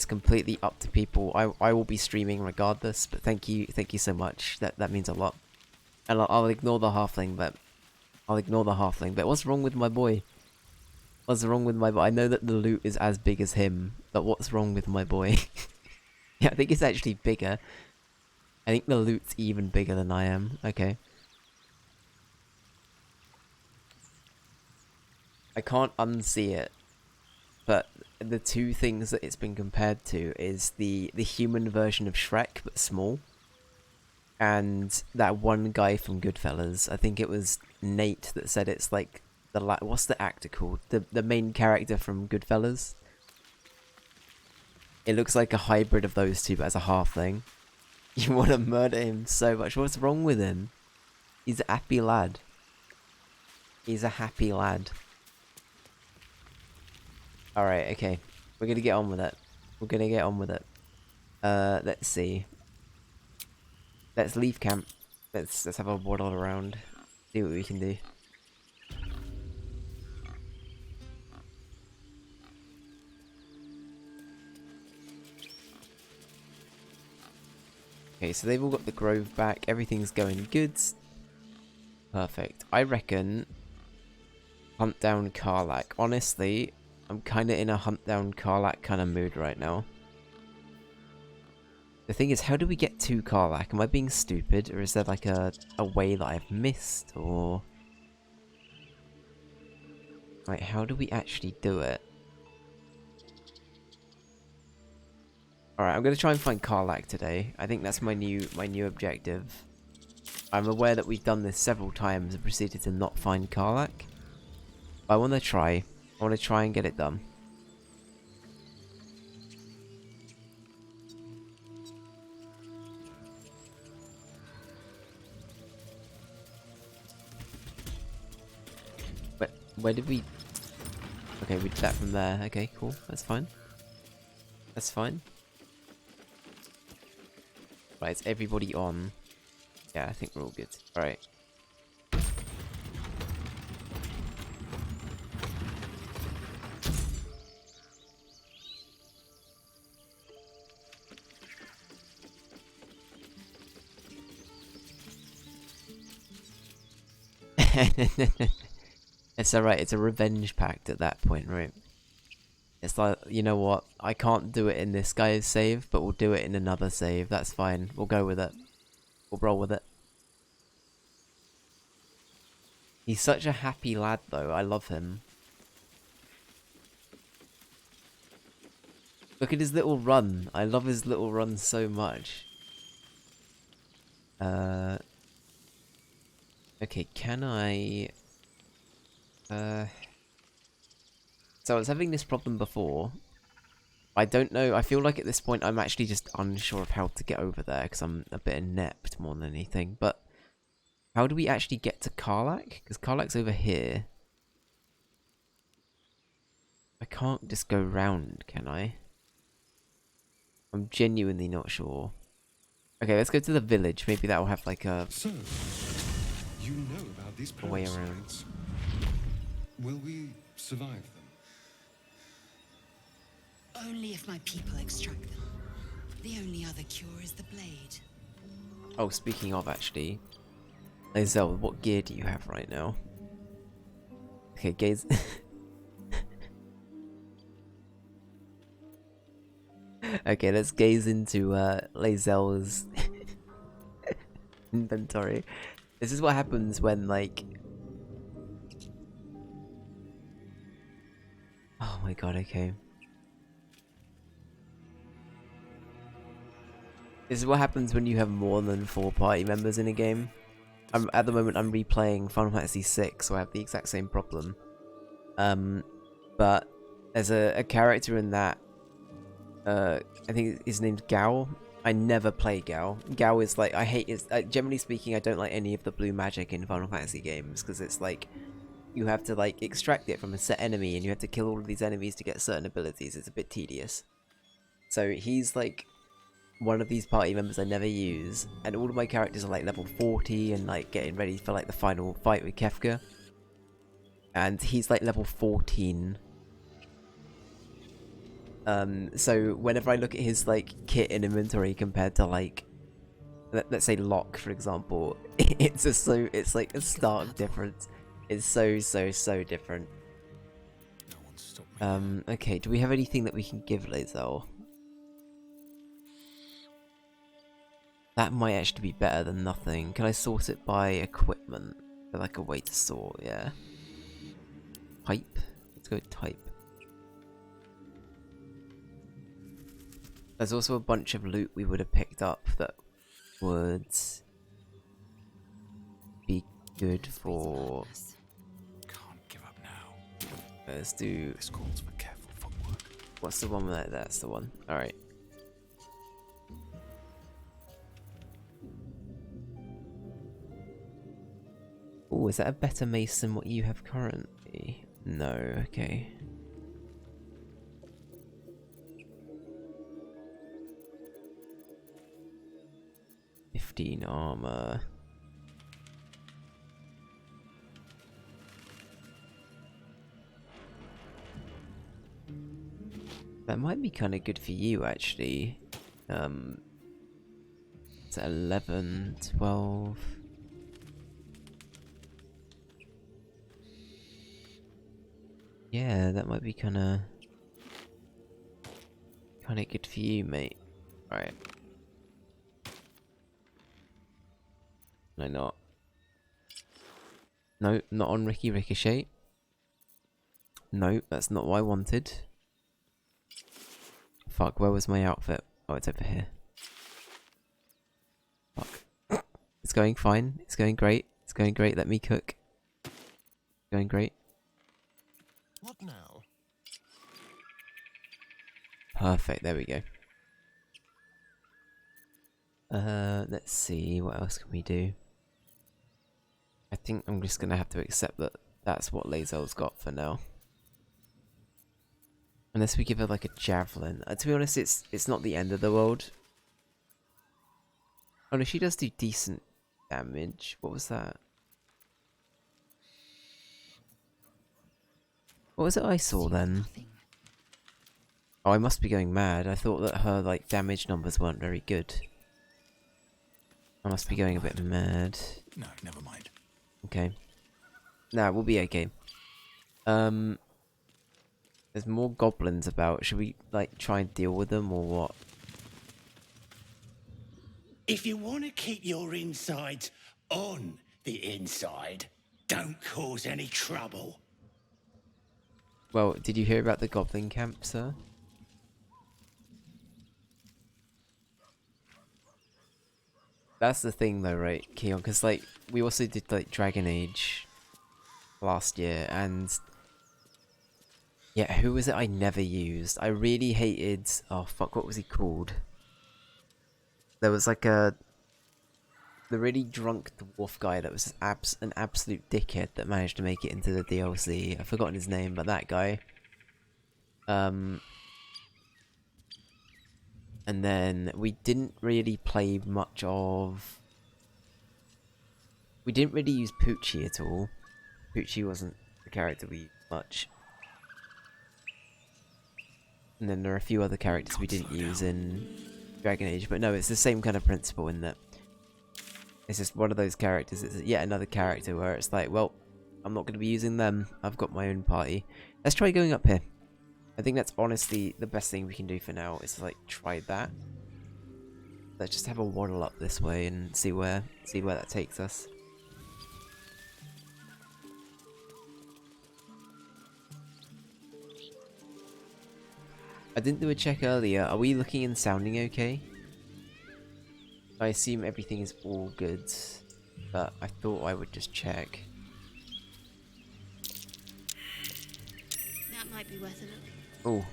completely up to people. I will be streaming regardless. But thank you so much. That means a lot. And I'll ignore the halfling, but what's wrong with my boy? What's wrong with my boy? I know that the loot is as big as him, but what's wrong with my boy? Yeah, I think it's actually bigger. I think the loot's even bigger than I am. Okay. I can't unsee it, but the two things that it's been compared to is the human version of Shrek, but small. And that one guy from Goodfellas, I think it was Nate that said it's like what's the actor called? The main character from Goodfellas. It looks like a hybrid of those two, but as a halfling. You want to murder him so much. What's wrong with him? He's a happy lad. He's a happy lad. Alright, okay. We're gonna get on with it. We're gonna get on with it. Let's see. Let's leave camp. Let's have a waddle around. See what we can do. Okay, so they've all got the grove back. Everything's going good. Perfect. I reckon hunt down Karlach. Honestly, I'm kind of in a hunt down Karlach kind of mood right now. The thing is, how do we get to Karlach? Am I being stupid, or is there like a way that I've missed, or... Right, how do we actually do it? Alright, I'm gonna try and find Karlach today. I think that's my new objective. I'm aware that we've done this several times and proceeded to not find Karlach. But I wanna try. I wanna try and get it done. Where did we... Okay, we did that from there. Okay, cool. That's fine. That's fine. Right, is everybody on? Yeah, I think we're all good. Alright. It's alright, it's a revenge pact at that point, right? It's like, you know what, I can't do it in this guy's save, but we'll do it in another save, that's fine. We'll go with it. We'll roll with it. He's such a happy lad though, I love him. Look at his little run, I love his little run so much. Okay, can I... So I was having this problem before. I don't know, I feel like at this point I'm actually just unsure of how to get over there, because I'm a bit inept more than anything, but... How do we actually get to Karlach? Because Karlach's over here. I can't just go round, can I? I'm genuinely not sure. Okay, let's go to the village. Maybe that will have like a... So, you know about these a way around. Will we survive them? Only if my people extract them. The only other cure is the blade. Oh, speaking of actually... Lae'zel, what gear do you have right now? Okay, gaze... Okay, let's gaze into Lae'zel's inventory. This is what happens when, like... Oh my god, okay. This is what happens when you have more than 4 party members in a game. At the moment I'm replaying Final Fantasy VI, so I have the exact same problem. But there's a character in that, I think his name's Gao. I never play Gao. Gao is like, I hate his, generally speaking I don't like any of the blue magic in Final Fantasy games, because it's like, you have to like extract it from a set enemy, and you have to kill all of these enemies to get certain abilities. It's a bit tedious. So he's like one of these party members I never use, and all of my characters are like level 40 and like getting ready for like the final fight with Kefka. And he's like level 14. So whenever I look at his like kit and inventory compared to like, let's say Locke for example, it's just so, it's like a stark difference. It's so different. Okay, do we have anything that we can give Lae'zel? That might actually be better than nothing. Can I sort it by equipment? Is like a way to sort, yeah. Type? Let's go with type. There's also a bunch of loot we would have picked up that would be good for... Can't give up now. Let's do... This calls for careful footwork. What's the one there? That's the one. Alright. Oh, is that a better mace than what you have currently? No, okay. $15 armor. That might be kind of good for you, actually. It's at 11, 12. Yeah, that might be kinda good for you, mate. Right. No, not. No, not on Ricky Ricochet. No, that's not what I wanted. Fuck, where was my outfit? Oh, it's over here. Fuck. It's going fine. It's going great. It's going great. Let me cook. Going great. What now? Perfect. There we go. Let's see. What else can we do? I think I'm just gonna have to accept that that's what Lae'zel's got for now. Unless we give her like a javelin. To be honest, it's not the end of the world. Oh no, she does do decent damage. What was that? What was it I saw then? Oh, I must be going mad. I thought that her like damage numbers weren't very good. I must be going a bit mad. No, never mind. Okay. Nah, we'll be okay. There's more goblins about. Should we like try and deal with them or what? If you want to keep your insides on the inside, don't cause any trouble. Well, did you hear about the goblin camp, sir? That's the thing though, right, Keon? Because like, we also did like Dragon Age last year, and yeah, who was it I never used? I really hated, oh fuck, what was he called? There was like the really drunk dwarf guy that was an absolute dickhead that managed to make it into the DLC. I've forgotten his name, but that guy. And then we didn't really play much of... We didn't really use Poochie at all. Poochie wasn't the character we used much. And then there are a few other characters we didn't use in Dragon Age. But no, it's the same kind of principle in that it's just one of those characters. It's yet another character where it's like, well, I'm not going to be using them. I've got my own party. Let's try going up here. I think that's honestly the best thing we can do for now, is to, like, try that. Let's just have a waddle up this way and see where that takes us. I didn't do a check earlier. Are we looking and sounding okay? I assume everything is all good, but I thought I would just check. That might be worth a look. Oh.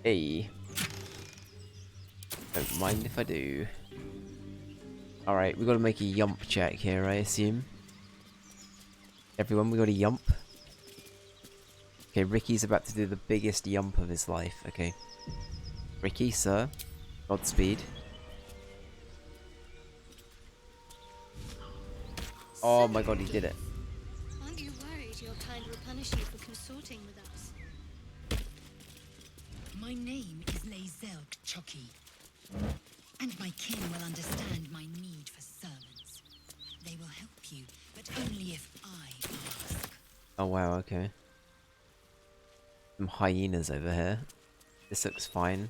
Hey. Don't mind if I do. Alright, we gotta make a yump check here, I assume. Everyone, we got a yump. Okay, Ricky's about to do the biggest yump of his life. Okay. Ricky, sir. Godspeed. Oh my god, he did it. Aren't you worried your kind will punish you for consorting with us? My name is Lae'zel Chucky, and my kin will understand my need for servants. They will help you, but only if I ask. Oh wow, okay. Some hyenas over here. This looks fine.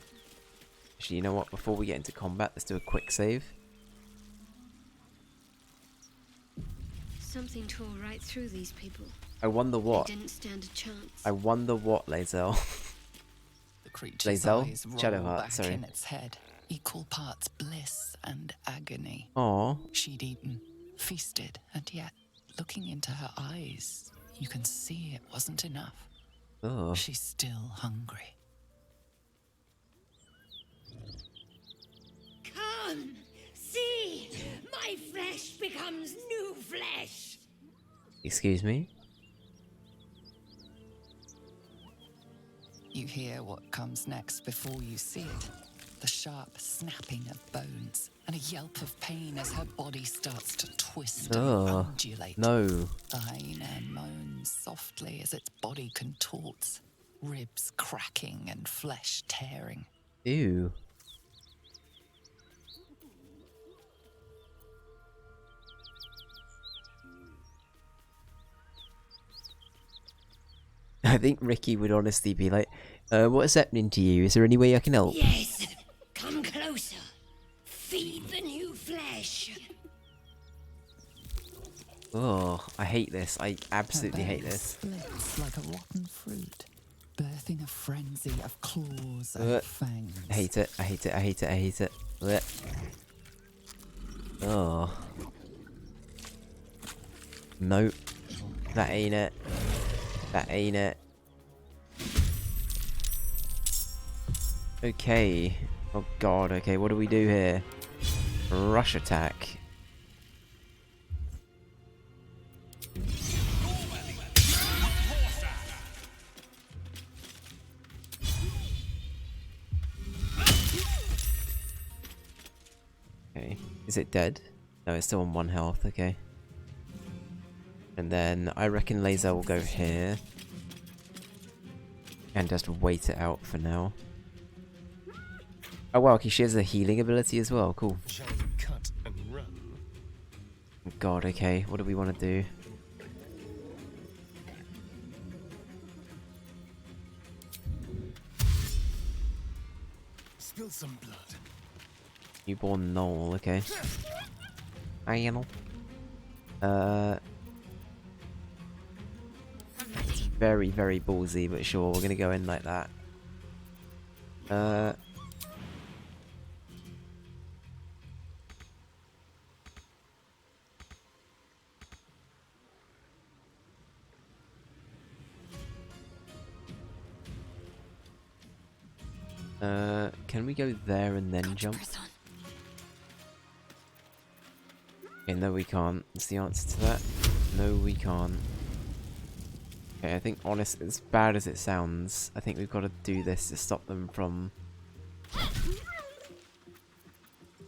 Actually, you know what? Before we get into combat, let's do a quick save. Something tore right through these people. I wonder what. They didn't stand a chance. I wonder what, Lae'zel. The creature's Lae'zel? eyes roll Shadowheart, back sorry. in its head, equal parts bliss and agony. Aww. She'd eaten, feasted, and yet, looking into her eyes, you can see it wasn't enough. Ugh. She's still hungry. Come, see, my flesh becomes new flesh. Excuse me? You hear what comes next before you see it. The sharp snapping of bones, and a yelp of pain as her body starts to twist and Ugh. undulate. No. The hyena moans softly as its body contorts, ribs cracking and flesh tearing. Ew. I think Ricky would honestly be like, what is happening to you? Is there any way I can help? Yes, come closer. Feed the new flesh. Oh, I hate this. I absolutely Her hate belly this. splits like a rotten fruit, birthing a frenzy of claws and fangs. I hate it. I hate it. I hate it. I hate it. Blech. Oh. Nope. That ain't it. That ain't it. Okay. Oh god, okay, what do we do here? Rush attack. Okay. Is it dead? No, it's still on 1 health, okay. And then I reckon laser will go here. And just wait it out for now. Oh wow, okay, she has a healing ability as well, cool. Cut and run. God, okay, what do we want to do? Spill some blood. Newborn Knoll, okay. Anal. Very, very ballsy, but sure, we're gonna go in like that. Can we go there and then jump? Okay, no we can't. That's the answer to that. No we can't. Okay, I think honest, as bad as it sounds, I think we've got to do this to stop them from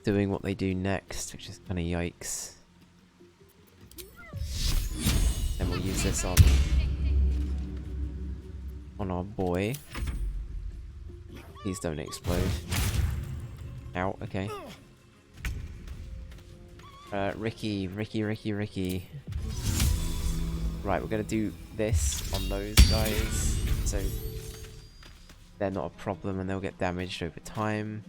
doing what they do next, which is kind of yikes. Then we'll use this on our boy. Please don't explode. Ow, okay. Ricky. Right, we're gonna do this on those guys, so they're not a problem and they'll get damaged over time.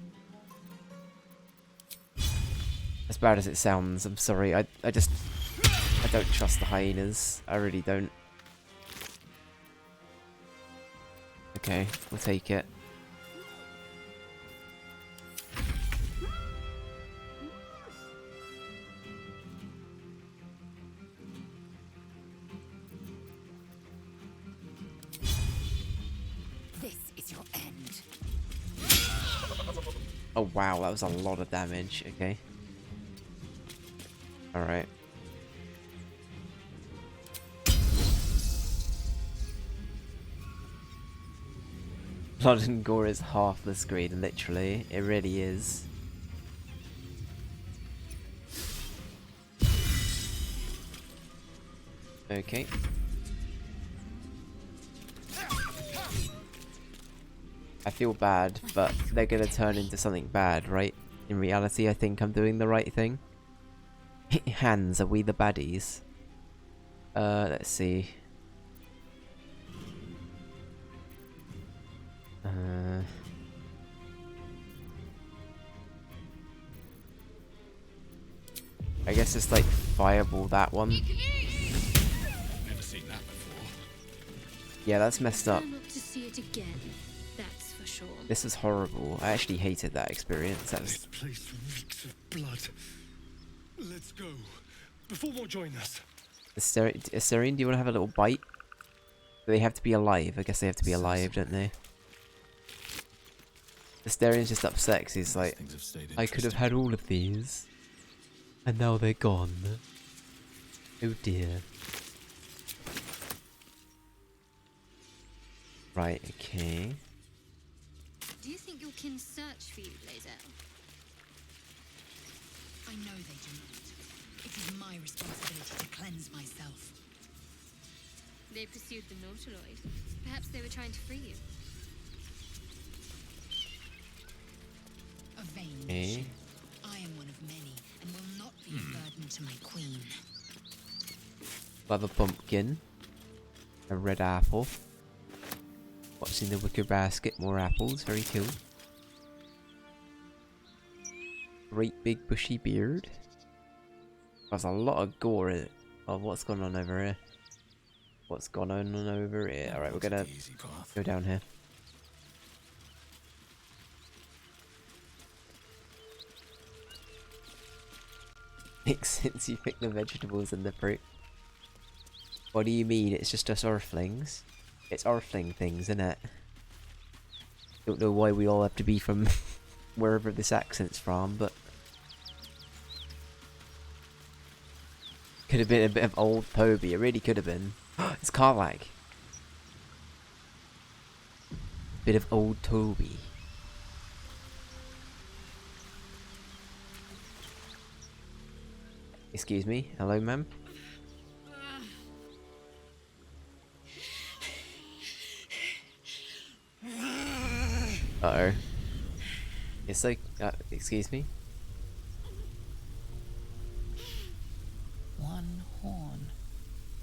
As bad as it sounds, I'm sorry, I don't trust the hyenas. I really don't. Okay, we'll take it. Oh wow, that was a lot of damage. Okay. Alright. Blood and gore is half the screen, literally. It really is. Okay. I feel bad, but they're gonna turn into something bad, right? In reality, I think I'm doing the right thing. Hands, are we the baddies? Let's see. I guess it's like fireball that one. Never seen that before. Yeah, that's messed up. Not to see it again. That's for sure. This is horrible. I actually hated that experience. That was... This place reeks of blood. Let's go. Before more join us. Assyrian, do you want to have a little bite? Do they have to be alive? I guess they have to be alive, don't they? Asterian's just upset because he's like, I could have had all of these. And now they're gone. Oh dear. Right, okay. Do you think your kin search for you, Lae'zel? I know they do not. It is my responsibility to cleanse myself. They pursued the Nautiloid. Perhaps they were trying to free you. A vain Okay. mission. I am one of many, and will not be a burden to my queen. We'll have a pumpkin. A red apple. What's in the wicker basket? More apples. Very cool. Great big bushy beard. There's a lot of gore in it. Oh, what's going on over here? What's going on over here? Alright, we're gonna go down here. Makes sense you pick the vegetables and the fruit. What do you mean? It's just us Earthlings? It's Earthling things, isn't it? Don't know why we all have to be from wherever this accent's from, but could have been a bit of old Toby. It really could have been. It's Karlach. Bit of old Toby. Excuse me. Hello, ma'am. Uh-oh. It's like, excuse me? One horn.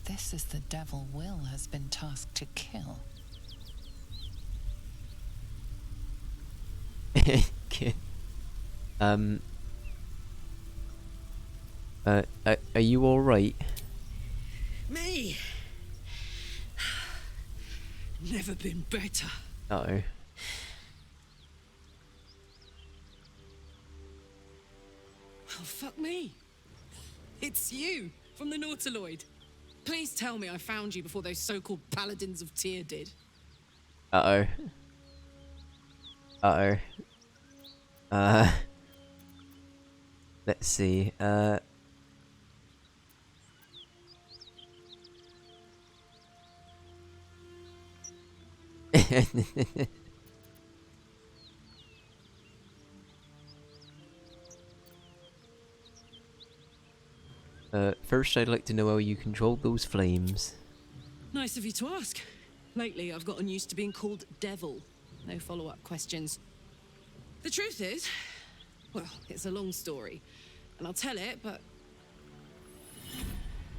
This is the devil Will has been tasked to kill. Are you alright? Me? Never been better. Uh-oh. Well, fuck me. It's you, from the Nautiloid. Please tell me I found you before those so-called Paladins of Tyr did. Uh-oh. Uh-oh. Let's see, first I'd like to know how you controlled those flames. Nice of you to ask. Lately, I've gotten used to being called Devil. No follow-up questions. The truth is, well, it's a long story, and I'll tell it, but...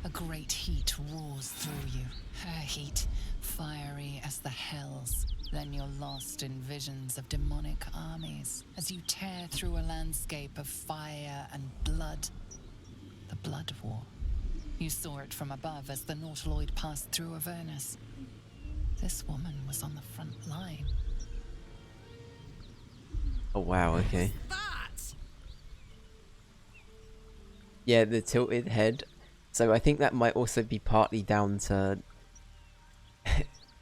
A great heat roars through you. Her heat, fiery as the hells. Then you're lost in visions of demonic armies as you tear through a landscape of fire and blood. The Blood War. You saw it from above as the Nautiloid passed through Avernus. This woman was on the front line. Oh wow, okay. Yeah, the tilted head. So I think that might also be partly down to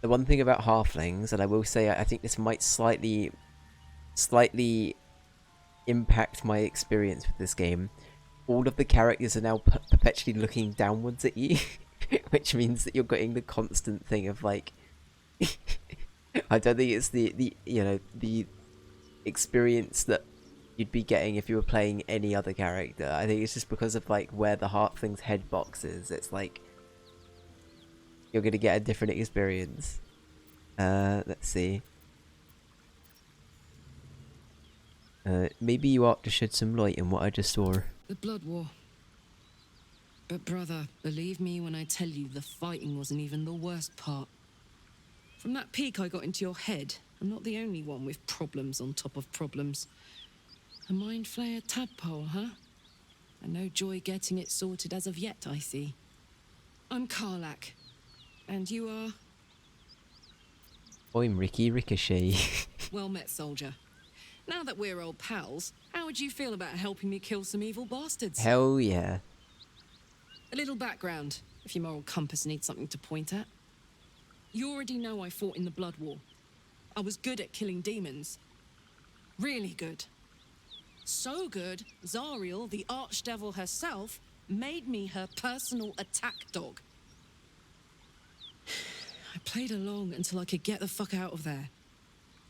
the one thing about halflings, and I will say I think this might slightly impact my experience with this game. All of the characters are now perpetually looking downwards at you, which means that you're getting the constant thing of like, I don't think it's the you know the experience that you'd be getting if you were playing any other character. I think it's just because of like where the halfling's head box is. It's like you're gonna get a different experience. Let's see. Maybe you ought to shed some light on what I just saw. The Blood War. But brother, believe me when I tell you the fighting wasn't even the worst part. From that peek I got into your head, I'm not the only one with problems on top of problems. A mind flayer tadpole, huh? And no joy getting it sorted as of yet, I see. I'm Karlach. And you are? I'm Ricky Ricochet. Well met, soldier. Now that we're old pals, how would you feel about helping me kill some evil bastards? Hell yeah. A little background, if your moral compass needs something to point at. You already know I fought in the Blood War. I was good at killing demons. Really good. So good, Zariel, the archdevil herself, made me her personal attack dog. I played along until I could get the fuck out of there.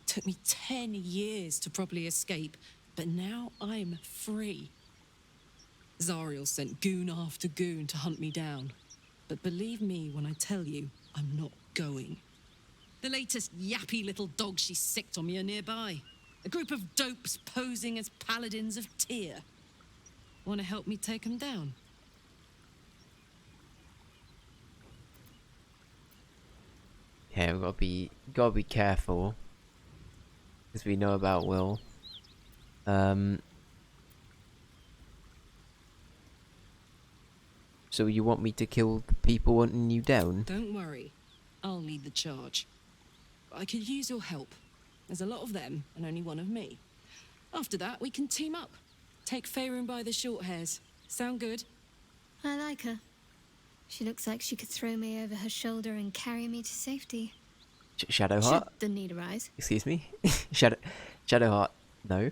Took me 10 years to properly escape, but now I'm free. Zariel sent goon after goon to hunt me down. But believe me when I tell you, I'm not going. The latest yappy little dogs she sicked on me are nearby. A group of dopes posing as paladins of Tyr. Want to help me take them down? Yeah, we gotta be careful. Because we know about Will. So you want me to kill the people hunting you down? Don't worry. I'll lead the charge. I could use your help. There's a lot of them, and only one of me. After that, we can team up. Take Faerun by the short hairs. Sound good? I like her. She looks like she could throw me over her shoulder and carry me to safety. Shadowheart? Should the need arise. Excuse me? Shadowheart, no.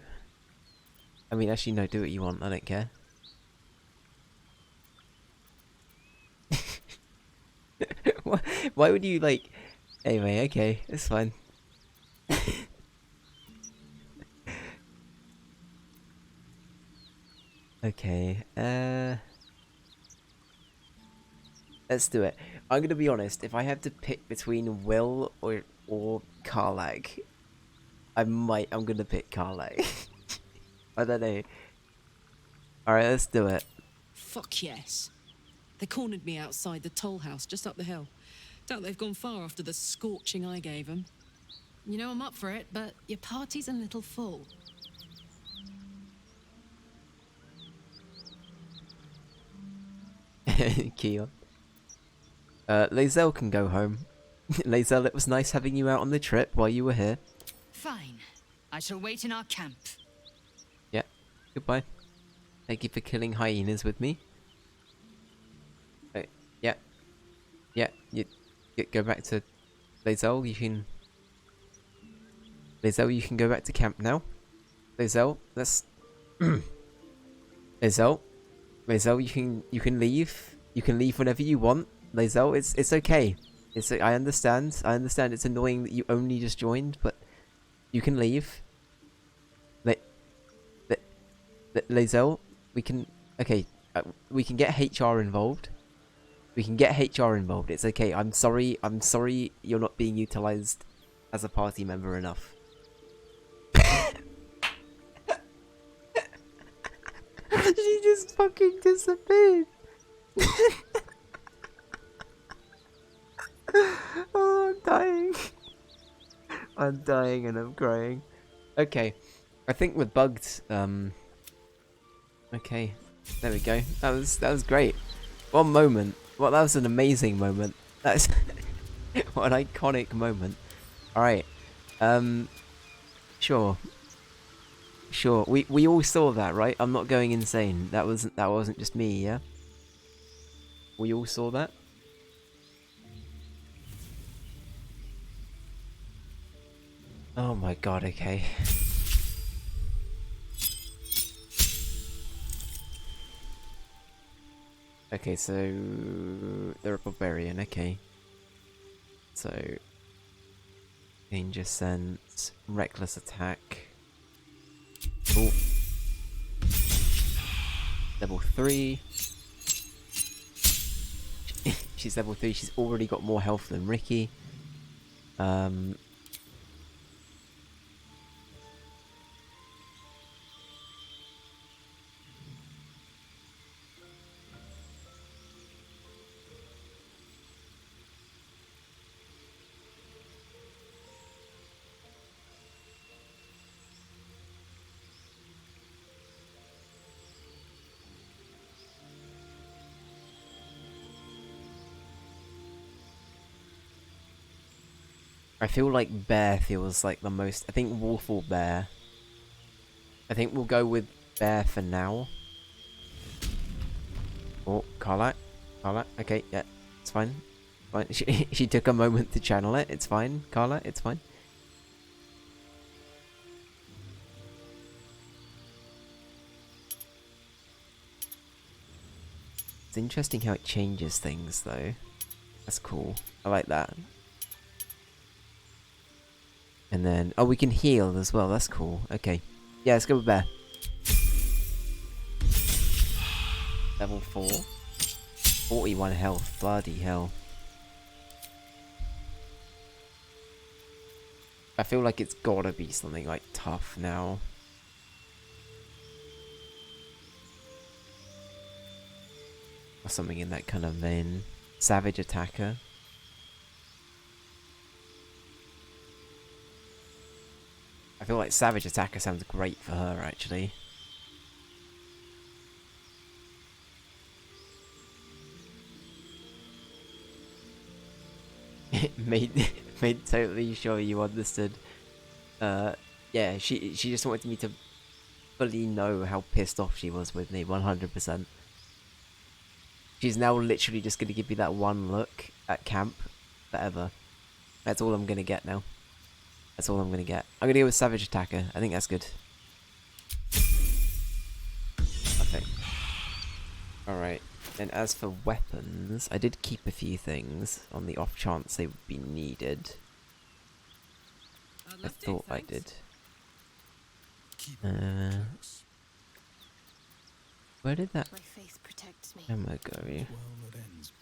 I mean, actually, no, do what you want, I don't care. Why would you, like... Anyway, okay, it's fine. Okay, let's do it. I'm gonna be honest, if I have to pick between Will or Karlach, I'm gonna pick Karlach. I don't know. Alright, let's do it. Fuck yes. They cornered me outside the toll house just up the hill. Doubt they've gone far after the scorching I gave them. You know I'm up for it, but your party's a little full. Keon. Lae'zel can go home. Lae'zel, it was nice having you out on the trip while you were here. Fine. I shall wait in our camp. Yeah, goodbye. Thank you for killing hyenas with me. Yeah. Yeah, you go back to Lae'zel, you can... Lae'zel, you can go back to camp now. Lae'zel, let's... Lae'zel, you can leave. You can leave whenever you want. Lae'zel, it's okay. I understand. I understand it's annoying that you only just joined, but you can leave. Lae'zel, we can... Okay, we can get HR involved. We can get HR involved. It's okay. I'm sorry you're not being utilized as a party member enough. She just fucking disappeared. Oh, I'm dying. I'm dying and I'm crying. Okay. I think we're bugged. Okay. There we go. That was great. One moment. Well, that was an amazing moment. That's what an iconic moment. Alright. Sure. Sure. We all saw that, right? I'm not going insane. That wasn't just me, yeah? We all saw that? Oh my god, okay. Okay, so they're a barbarian, okay. So danger sense, reckless attack. Oh. Level 3. She's level 3, she's already got more health than Ricky. I feel like bear feels like the most... I think wolf or bear. I think we'll go with bear for now. Oh, Karlach. Karlach. Okay, yeah. It's fine. Fine. She took a moment to channel it. It's fine. Karlach, it's fine. It's interesting how it changes things, though. That's cool. I like that. And then... Oh, we can heal as well. That's cool. Okay. Yeah, let's go with bear. Level 4. 41 health. Bloody hell. I feel like it's gotta be something like tough now. Or something in that kind of vein. Savage attacker. I feel like Savage Attacker sounds great for her, actually. made totally sure you understood. Yeah, she just wanted me to fully know how pissed off she was with me, 100%. She's now literally just gonna give me that one look at camp forever. That's all I'm gonna get now. That's all I'm gonna get. I'm gonna go with Savage Attacker. I think that's good. Okay. Alright. And as for weapons, I did keep a few things on the off chance they would be needed. I thought I did. Where did that ammo go? Well, it ends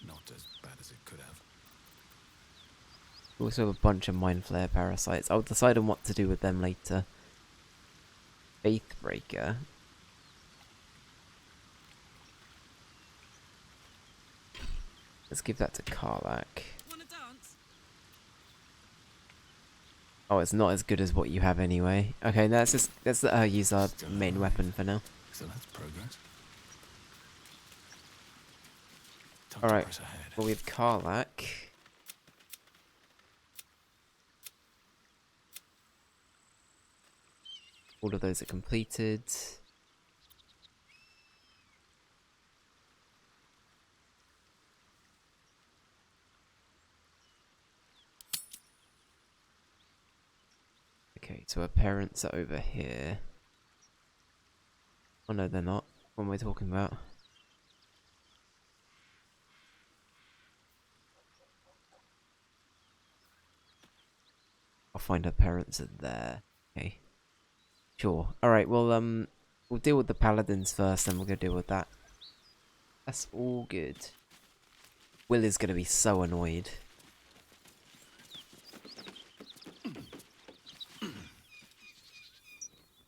not as bad as it could have. We also have a bunch of Mind Flare parasites. I'll decide on what to do with them later. Faithbreaker. Let's give that to Karlak. Oh, it's not as good as what you have anyway. Okay, let's let her use our main weapon for now. So that's progress. Alright, well we have Karlak. All of those are completed. Okay, so our parents are over here. Oh no, they're not. What am I talking about? I'll find her parents are there. Okay. Sure. Alright, well, we'll deal with the paladins first, then we'll go deal with that. That's all good. Will is gonna be so annoyed.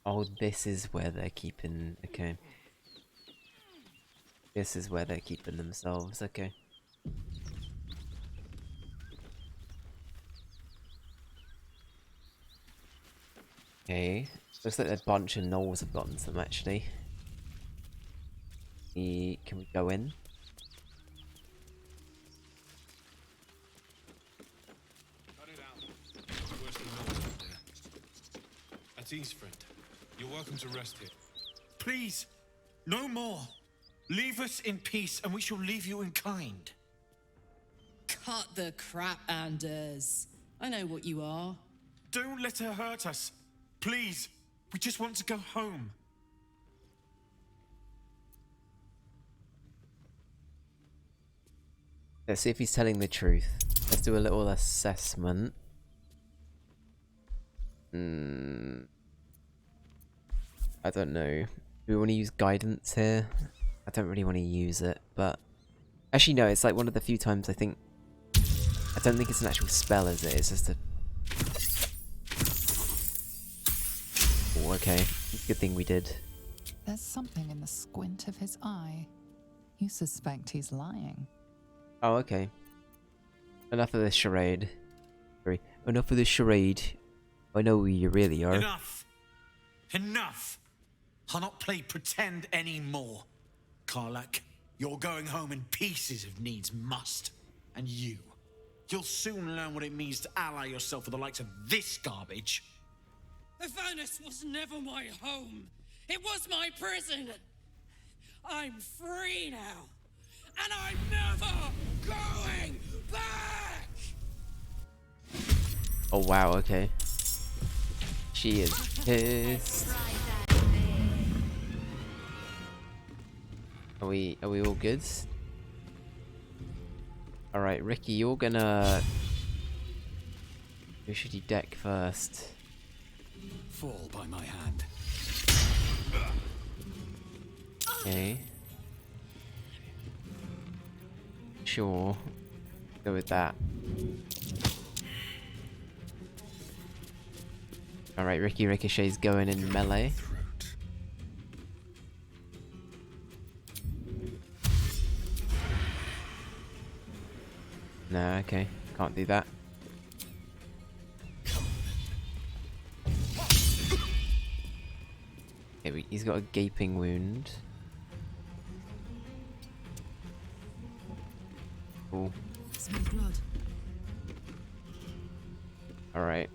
Oh, this is where they're keeping... Okay. This is where they're keeping themselves, okay. Okay. Looks like a bunch of gnolls have gotten to them, actually. Can we go in? Cut it out. Worse than normal out there. At ease, friend. You're welcome to rest here. Please, no more. Leave us in peace, and we shall leave you in kind. Cut the crap, Anders. I know what you are. Don't let her hurt us. Please, we just want to go home. Let's see if he's telling the truth. Let's do a little assessment. I don't know. Do we want to use guidance here? I don't really want to use it, but... Actually, no, it's like one of the few times I think... I don't think it's an actual spell, is it? It's just a... Oh, okay. Good thing we did. There's something in the squint of his eye. You suspect he's lying. Oh, okay. Enough of this charade. Sorry. Enough of this charade. I know who you really are. Enough! Enough! I'll not play pretend anymore. Karlak, you're going home in pieces if needs must. And you'll soon learn what it means to ally yourself with the likes of this garbage. Avernus was never my home. It was my prison. I'm free now. And I'm never going back! Oh wow, okay. She is pissed. Are we all good? Alright, Ricky, you're gonna... Who should you deck first? Fall by my hand. Okay. Sure. Go with that. Alright, Ricky Ricochet's going in melee. No, okay. Can't do that. Okay, he's got a gaping wound. Cool. Smell blood. Alright.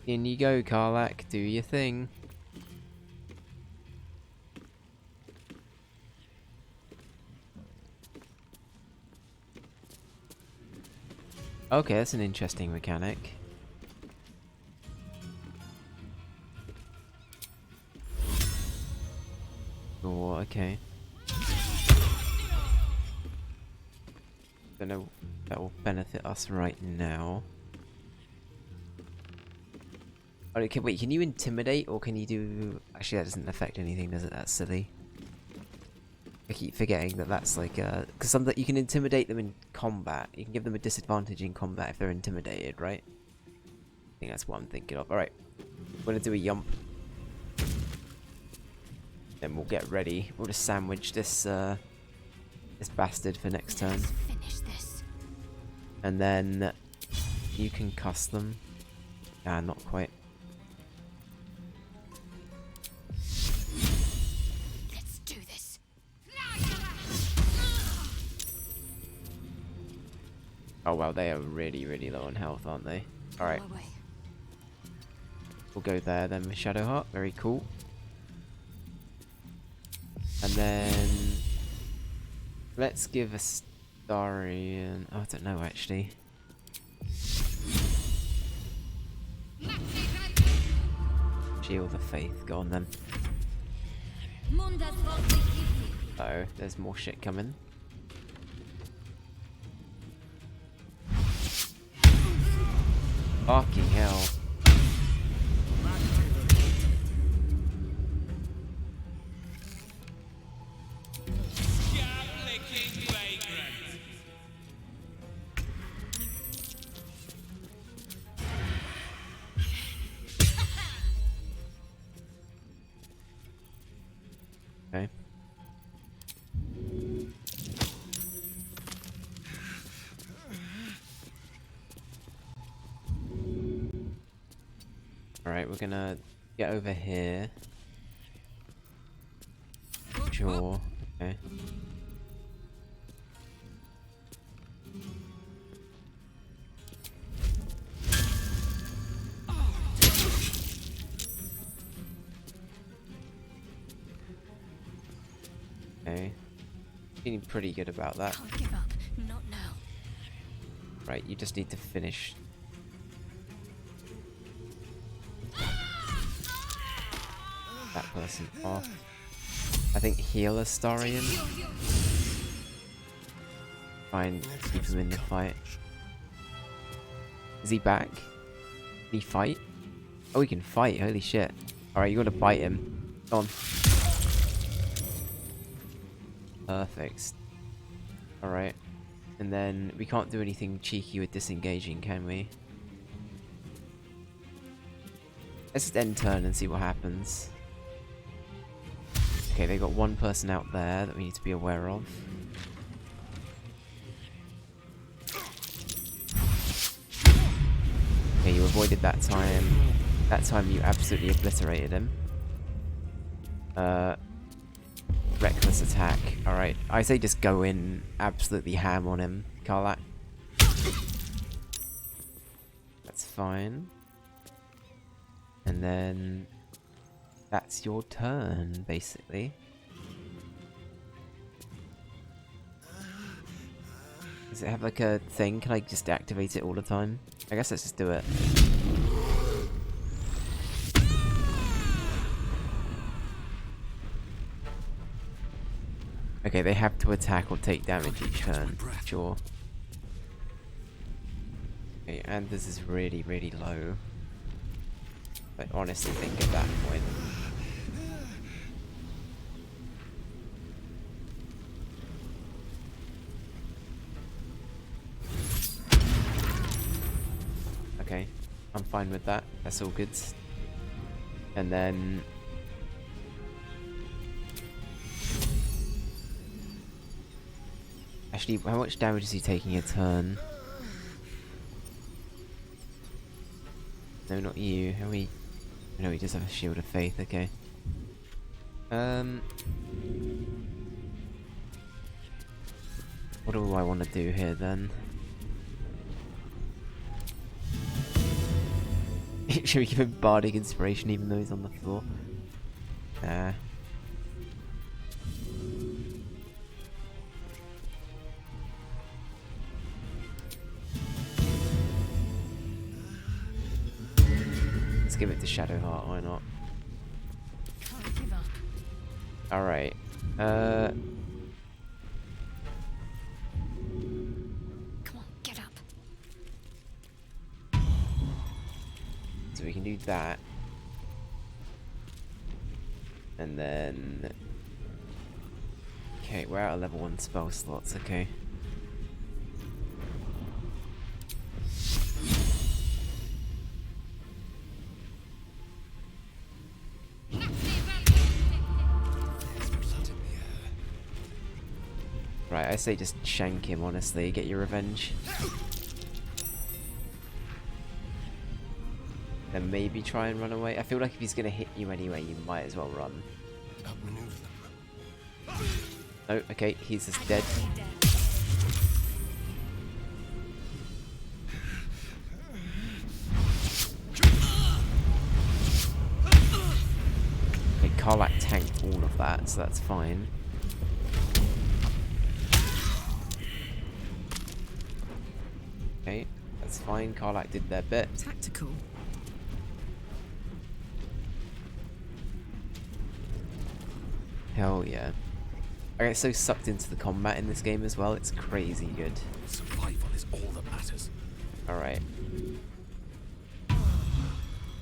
In you go, Karlak. Do your thing. Okay, that's an interesting mechanic. Oh, okay. Don't know if that will benefit us right now. Oh, okay, wait, can you intimidate or can you do... Actually, that doesn't affect anything, does it? That's silly. I keep forgetting that that's like a... Because some that you can intimidate them in combat. You can give them a disadvantage in combat if they're intimidated, right? I think that's what I'm thinking of. Alright. We're gonna do a yump. Then we'll get ready. We'll just sandwich this this bastard for next turn. Finish this. And then you can cuss them. Ah, not quite. Let's do this. Oh wow, they are really, really low on health, aren't they? Alright. We'll go there then with Shadowheart. Very cool. And then let's give a Starian. Oh, I don't know actually. Shield of Faith. Go on then. Uh oh, there's more shit coming. Fucking hell. Okay. Alright, we're gonna get over here. Sure. Okay. Okay. Feeling pretty good about that. Can't give up. Not now. Right, you just need to finish. That person off. I think heal a Starian. Try and keep him in the fight. Is he back? Can he fight? Oh, he can fight. Holy shit. Alright, you gotta bite him. Go on. Perfect. Alright. And then we can't do anything cheeky with disengaging, can we? Let's just end turn and see what happens. Okay, they got one person out there that we need to be aware of. Okay, you avoided that time. That time you absolutely obliterated him. Reckless attack. Alright, I say just go in absolutely ham on him, Karlak. That's fine. And then that's your turn, basically. Does it have like a thing? Can I just activate it all the time? I guess let's just do it. Okay, they have to attack or take damage each turn. Sure. Okay, and this is really, really low. I honestly think at that point. Okay, I'm fine with that. That's all good. And then actually, how much damage is he taking a turn? No, not you. How we? No, he does have a shield of faith. Okay. What do I want to do here then? Should we give him bardic inspiration even though he's on the floor? Nah. Let's give it to Shadowheart, why not? Can't give up. Alright. Come on, get up. So we can do that. And then... Okay, we're out of level 1 spell slots, okay. Right, I say just shank him, honestly, get your revenge. Then maybe try and run away. I feel like if he's gonna hit you anyway, you might as well run. Outmaneuver them. Oh, okay, he's just dead. Okay, Karlak tanked all of that, so that's fine. Okay, that's fine. Karlak did their bit. Tactical. Hell yeah. I get so sucked into the combat in this game as well, it's crazy good. Survival is all that matters. Alright.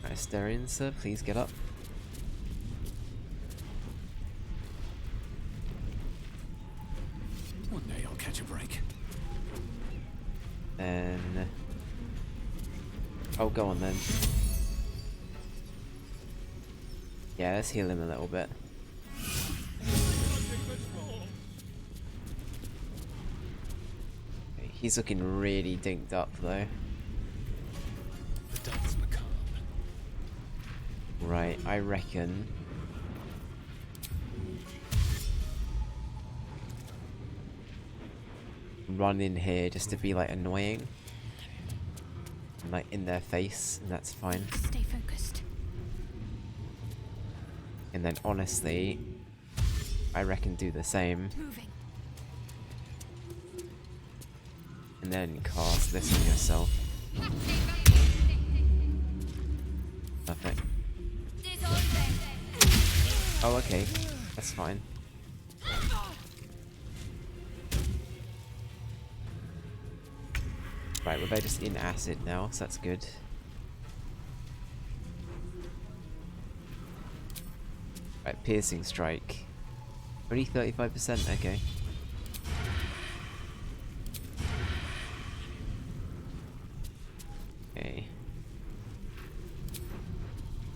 Asterion, sir, please get up. One day I'll catch a break. Then... Oh, go on then. Yeah, let's heal him a little bit. Okay, he's looking really dinked up though. The dance macabre. Right, I reckon... run in here just to be like annoying. And, like in their face, and that's fine. Stay focused. And then honestly, I reckon do the same. Moving. And then cast this on yourself. Perfect. Oh, okay. That's fine. Right, well they're just in acid now, so that's good. Right, piercing strike. Only 35%, okay. Okay.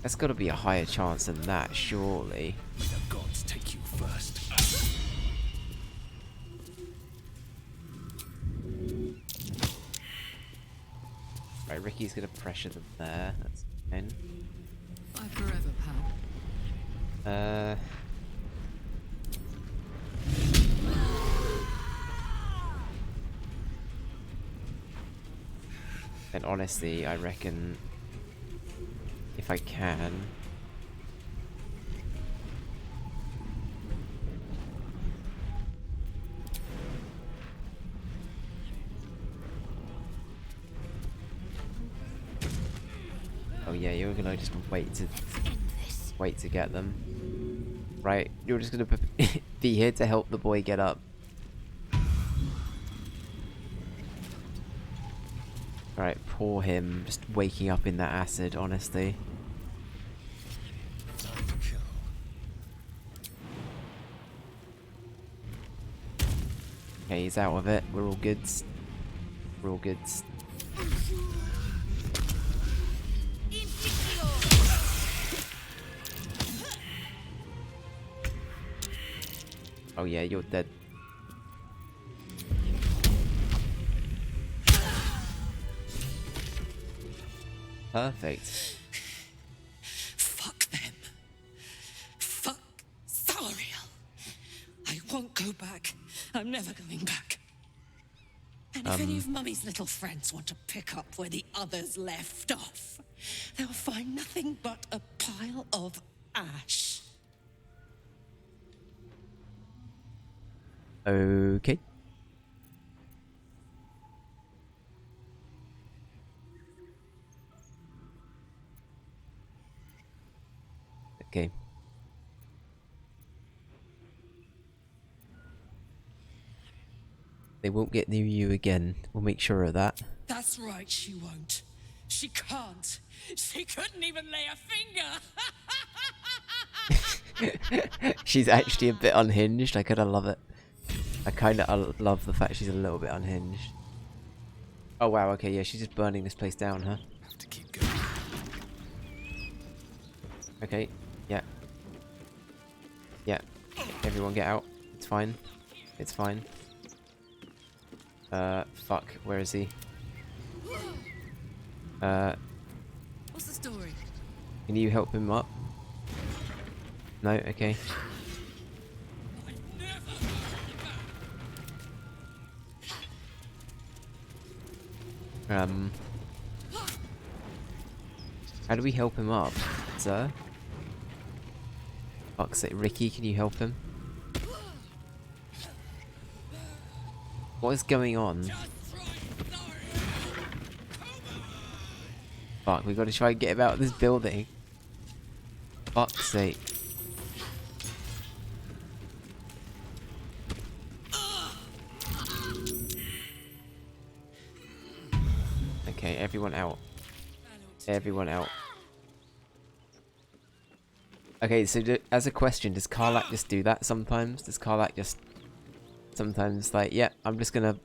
That's gotta be a higher chance than that, surely. May the gods take you first. Right, Ricky's gonna pressure them there. That's fine. Bye forever, pal. And honestly, I reckon if I can, oh yeah, you're gonna just wait to get them. Right, you're just gonna be here to help the boy get up. Right, poor him, just waking up in that acid, honestly. Time to kill. Okay, he's out of it. We're all good. We're all good. Oh yeah, you're dead. Perfect. Fuck them. Fuck won't go back. I'm never going back. And if any of Mummy's little friends want to pick up where the others left off, they'll find nothing but a pile of ash. Okay. Okay. They won't get near you again. We'll make sure of that. That's right, she won't. She can't. She couldn't even lay a finger. She's actually a bit unhinged. I kinda love it. I kinda love the fact she's a little bit unhinged. Oh wow, okay, yeah, she's just burning this place down, huh? Have to keep going. Okay, yeah. Yeah. Everyone get out. It's fine. It's fine. Fuck, where is he? What's the story? Can you help him up? No, okay. How do we help him up, sir? Fuck's sake, Ricky, can you help him? What is going on? Fuck, we gotta try and get him out of this building. Fuck's sake. Okay, everyone out. Everyone out. Okay, so as a question, does Karlach just do that sometimes? Does Karlach just sometimes like, yeah, I'm just gonna...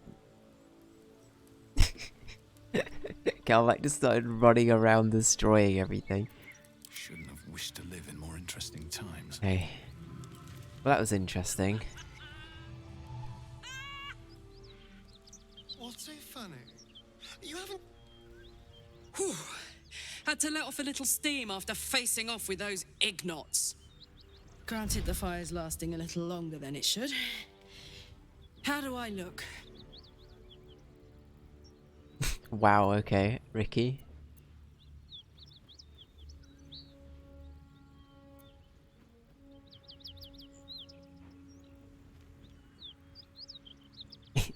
Karlach just started running around destroying everything. Shouldn't have wished to live in more interesting times. Hey. Well, that was interesting. What's so funny? You haven't... Whew. Had to let off a little steam after facing off with those ignots. Granted, the fire's lasting a little longer than it should. How do I look? Wow, okay, Ricky.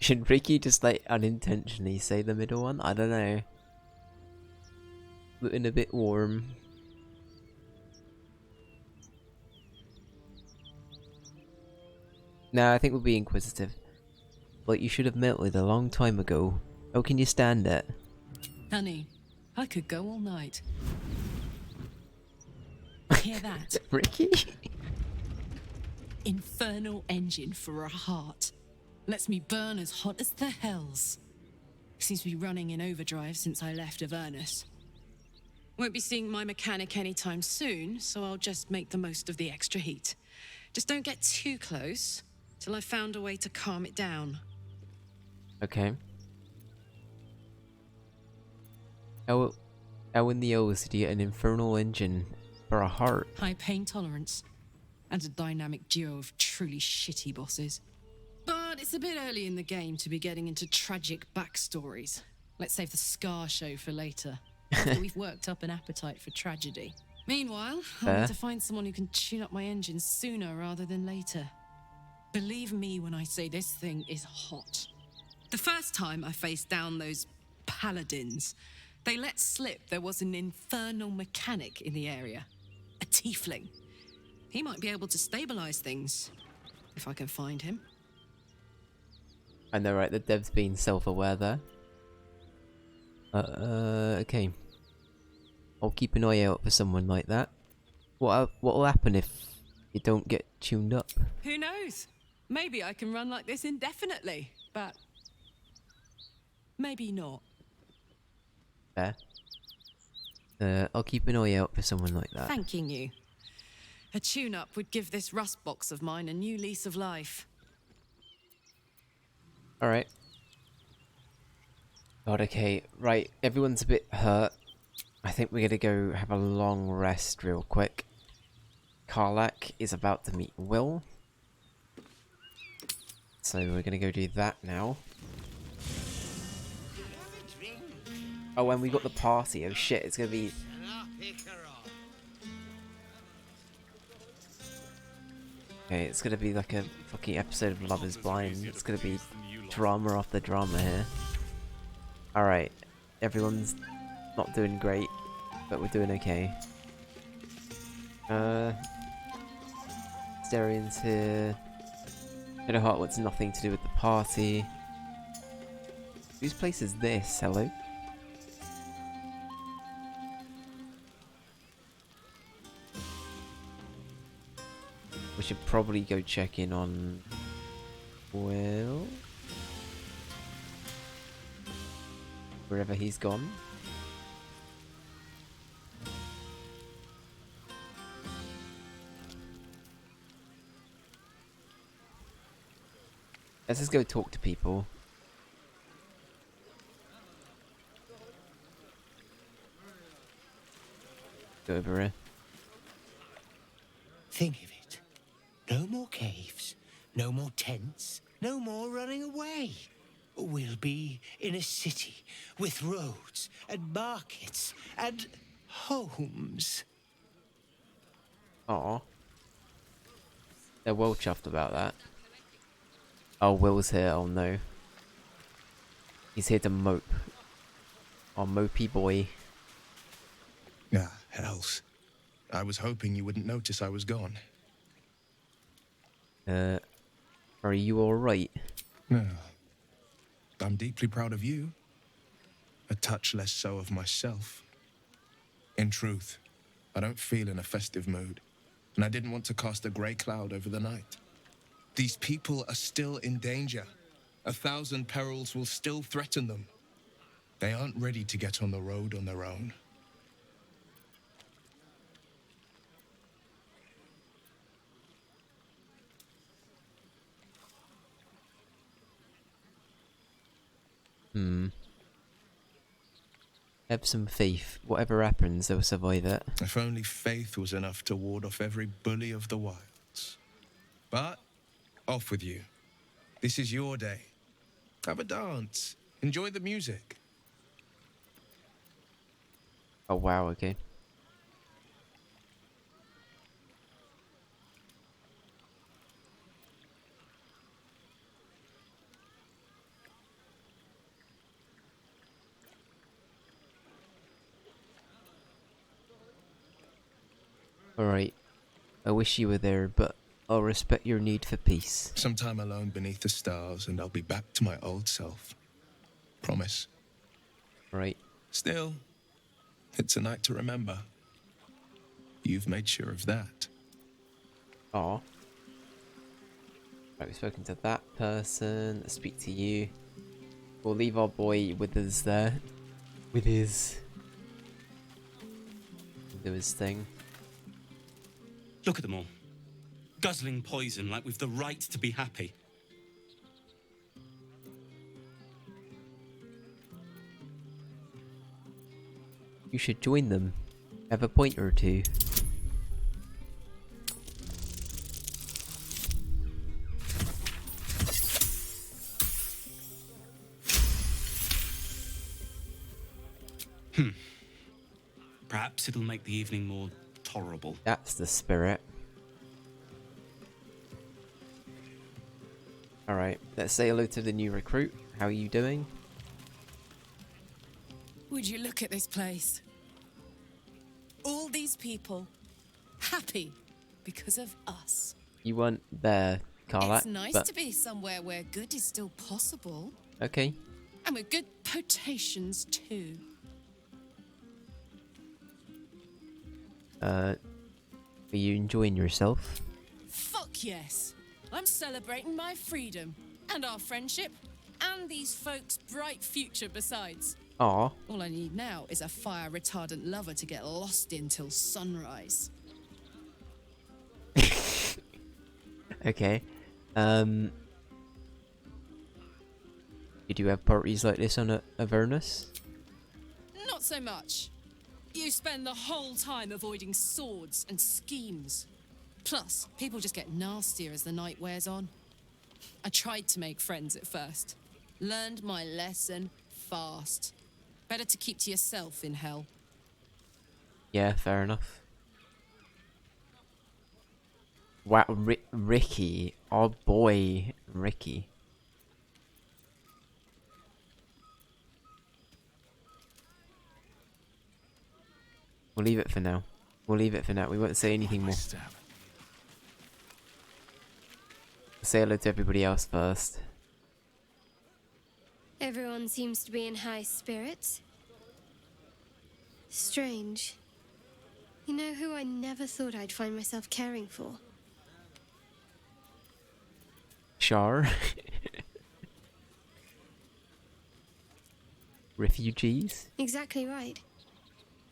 Should Ricky just like unintentionally say the middle one? I don't know. Looking a bit warm. No, I think we'll be inquisitive. Like, you should have melted a long time ago. How can you stand it? Honey, I could go all night. Hear that? Ricky? Infernal engine for a heart. Lets me burn as hot as the hells. Seems to be running in overdrive since I left Avernus. Won't be seeing my mechanic anytime soon, so I'll just make the most of the extra heat. Just don't get too close till I've found a way to calm it down. Okay. How in the O's did you get an infernal engine for a heart? High pain tolerance. And a dynamic duo of truly shitty bosses. But it's a bit early in the game to be getting into tragic backstories. Let's save the Scar show for later. After we've worked up an appetite for tragedy. Meanwhile, I need to find someone who can tune up my engines sooner rather than later. Believe me when I say this thing is hot. The first time I faced down those paladins, they let slip there was an infernal mechanic in the area. A tiefling. He might be able to stabilize things, if I can find him. I know, right? The dev's being self-aware there. Okay. I'll keep an eye out for someone like that. What'll happen if you don't get tuned up? Who knows? Maybe I can run like this indefinitely, but maybe not. Fair. I'll keep an eye out for someone like that. Thanking you. A tune-up would give this rust box of mine a new lease of life. Alright. God, okay. Right, everyone's a bit hurt. I think we're gonna go have a long rest real quick. Karlach is about to meet Will. So we're gonna go do that now. Oh, and we got the party. Oh shit, it's gonna be... Okay, it's gonna be like a fucking episode of Love is Blind. It's gonna be drama after drama here. Alright, everyone's not doing great, but we're doing okay. Asterian's here. Shadowheart wants nothing to do with the party. Whose place is this? Hello? We should probably go check in on Will. Wherever he's gone. Let's just go talk to people. Go over here. Think of it. No more caves, no more tents, no more running away. We'll be in a city with roads and markets and homes. Aw. They're well chuffed about that. Oh, Will's here. Oh no. He's here to mope. Oh, mopey boy. Ah, hells. I was hoping you wouldn't notice I was gone. Are you alright? No. I'm deeply proud of you. A touch less so of myself. In truth, I don't feel in a festive mood, and I didn't want to cast a grey cloud over the night. These people are still in danger. 1,000 perils will still threaten them. They aren't ready to get on the road on their own. Have some faith. Whatever happens, they'll survive it. If only faith was enough to ward off every bully of the wilds. But, off with you. This is your day. Have a dance. Enjoy the music. Oh wow, okay. Alright. I wish you were there, but I'll respect your need for peace. Some time alone beneath the stars, and I'll be back to my old self. Promise. Right. Still, it's a night to remember. You've made sure of that. Aw. Right, we've spoken to that person. Let's speak to you. We'll leave our boy with us there. With his... do his thing. Look at them all. Guzzling poison like we've the right to be happy. You should join them. Have a point or two. Perhaps it'll make the evening more tolerable. That's the spirit. Alright, let's say hello to the new recruit. How are you doing? Would you look at this place? All these people happy because of us. You weren't there, Carla. It's nice to be somewhere where good is still possible. Okay. And with good potations too. Are you enjoying yourself? Fuck yes. I'm celebrating my freedom and our friendship and these folks' bright future besides. Aw. All I need now is a fire retardant lover to get lost in till sunrise. Okay. Did you have parties like this on Avernus? Not so much. You spend the whole time avoiding swords and schemes. Plus, people just get nastier as the night wears on. I tried to make friends at first. Learned my lesson fast. Better to keep to yourself in hell. Yeah, fair enough. Wow, Ricky. Our boy, Ricky. We'll leave it for now. We'll leave it for now. We won't say anything more. Say hello to everybody else first. Everyone seems to be in high spirits. Strange. You know who I never thought I'd find myself caring for? Char. Refugees? Exactly right.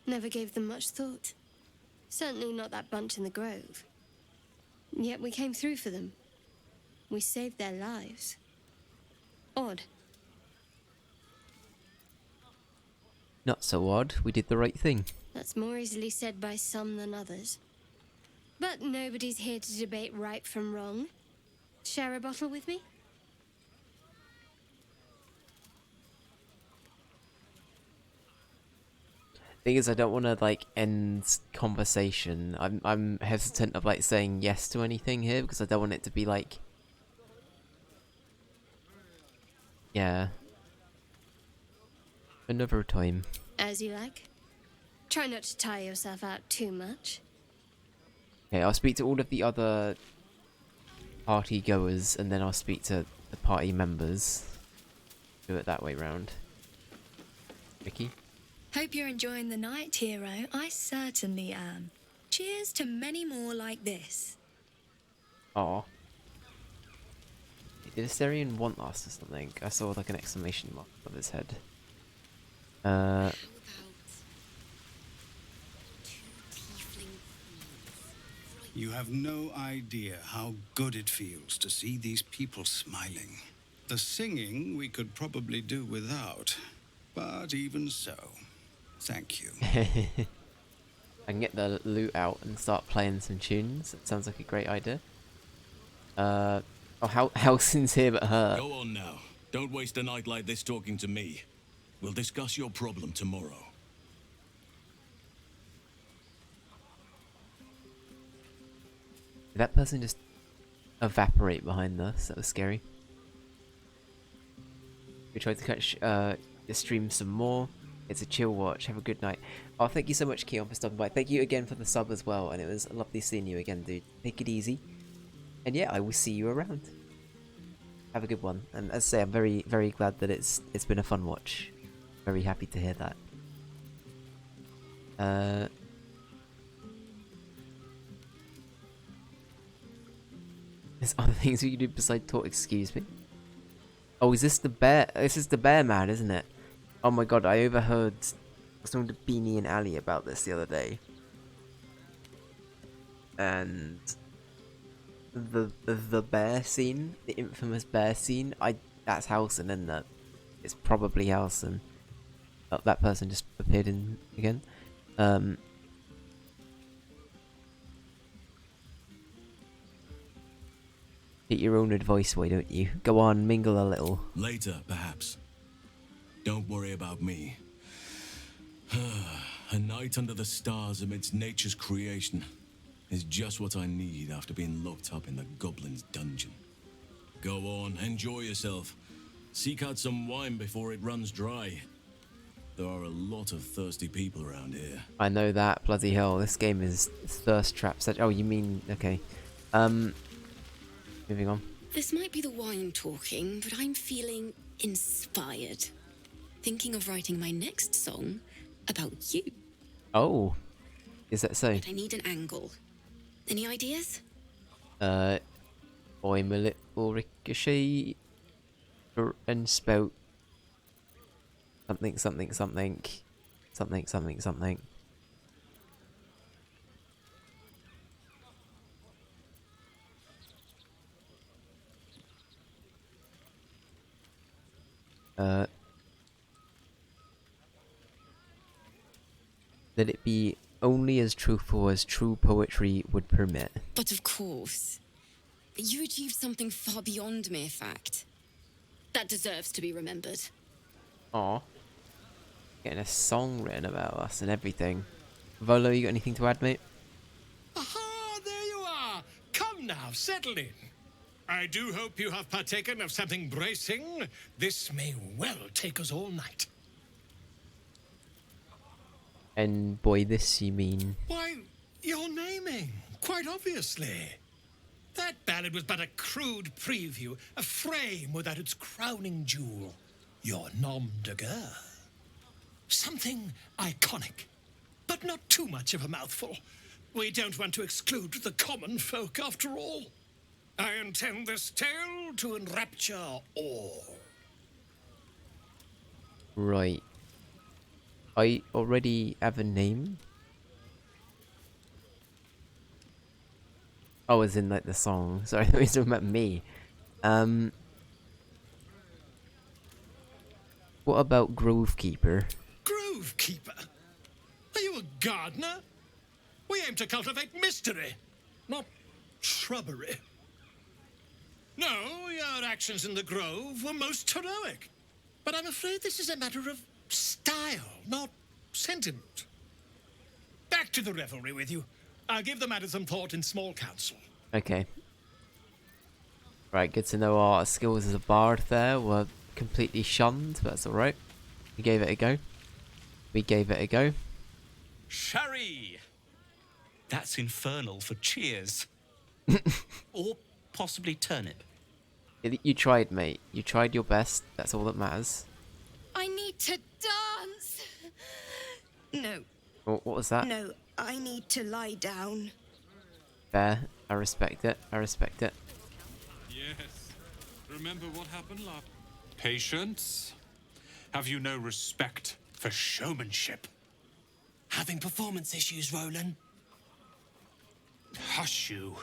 Never gave them much thought. Certainly not that bunch in the grove. Yet we came through for them. We saved their lives. Odd. Not so odd. We did the right thing. That's more easily said by some than others. But nobody's here to debate right from wrong. Share a bottle with me? Thing is, I don't want to like end conversation. I'm hesitant of like saying yes to anything here because I don't want it to be like, yeah, another time. As you like. Try not to tire yourself out too much. Okay, I'll speak to all of the other party goers and then I'll speak to the party members. Do it that way round. Vicky? Hope you're enjoying the night, hero. I certainly am. Cheers to many more like this. Aw. Did Asterion want us or something? I saw like an exclamation mark above his head. You have no idea how good it feels to see these people smiling. The singing we could probably do without, but even so, thank you. I can get the loot out and start playing some tunes. That sounds like a great idea. Oh, Helsing's here but her. Go on now. Don't waste a night like this talking to me. We'll discuss your problem tomorrow. Did that person just evaporate behind us? That was scary. We tried to catch the stream some more. It's a chill watch. Have a good night. Oh, thank you so much, Keon, for stopping by. Thank you again for the sub as well, and it was lovely seeing you again, dude. Take it easy. And yeah, I will see you around. Have a good one. And as I say, I'm very, very glad that it's been a fun watch. Very happy to hear that. There's other things we can do besides talk. Excuse me. Oh, is this the bear? This is the bear man, isn't it? Oh my god, I overheard someone to Beanie and Ali about this the other day. And the bear scene, the infamous bear scene, that's Halson, isn't it? It's probably Halson. Oh, that person just appeared in again. Get your own advice, why don't you? Go on, mingle a little. Later, perhaps. Don't worry about me. A night under the stars amidst nature's creation is just what I need after being locked up in the goblin's dungeon. Go on, enjoy yourself. Seek out some wine before it runs dry. There are a lot of thirsty people around here. I know that, bloody hell. This game is thirst trap. Oh, you mean, okay. Moving on. This might be the wine talking, but I'm feeling inspired. Thinking of writing my next song about you. Oh, is that so? But I need an angle. Any ideas? I'm a little ricochet and spout something. Let it be only as truthful as true poetry would permit. But of course. You achieved something far beyond mere fact. That deserves to be remembered. Aw. Getting a song written about us and everything. Volo, you got anything to add, mate? Aha, there you are. Come now, settle in. I do hope you have partaken of something bracing. This may well take us all night. And boy, this you mean? Why, you're naming, quite obviously. That ballad was but a crude preview, a frame without its crowning jewel. Your nom de guerre. Something iconic, but not too much of a mouthful. We don't want to exclude the common folk after all. I intend this tale to enrapture all. Right. I already have a name. Oh, as in like the song. Sorry, I thought you were talking about me. What about Grovekeeper? Grovekeeper? Are you a gardener? We aim to cultivate mystery, not shrubbery. No, your actions in the grove were most heroic. But I'm afraid this is a matter of style, not sentiment. Back to the revelry with you. I'll give the matter some thought in small council. Okay. Right, good to know our skills as a bard there were completely shunned, but that's alright. We gave it a go. We gave it a go. Sherry! That's infernal for cheers. Or possibly turnip. You tried, mate. You tried your best. That's all that matters. I need to dance. No. What was that? No, I need to lie down. Fair. I respect it. I respect it. Yes. Remember what happened last... Patience? Have you no respect for showmanship? Having performance issues, Roland? Hush you.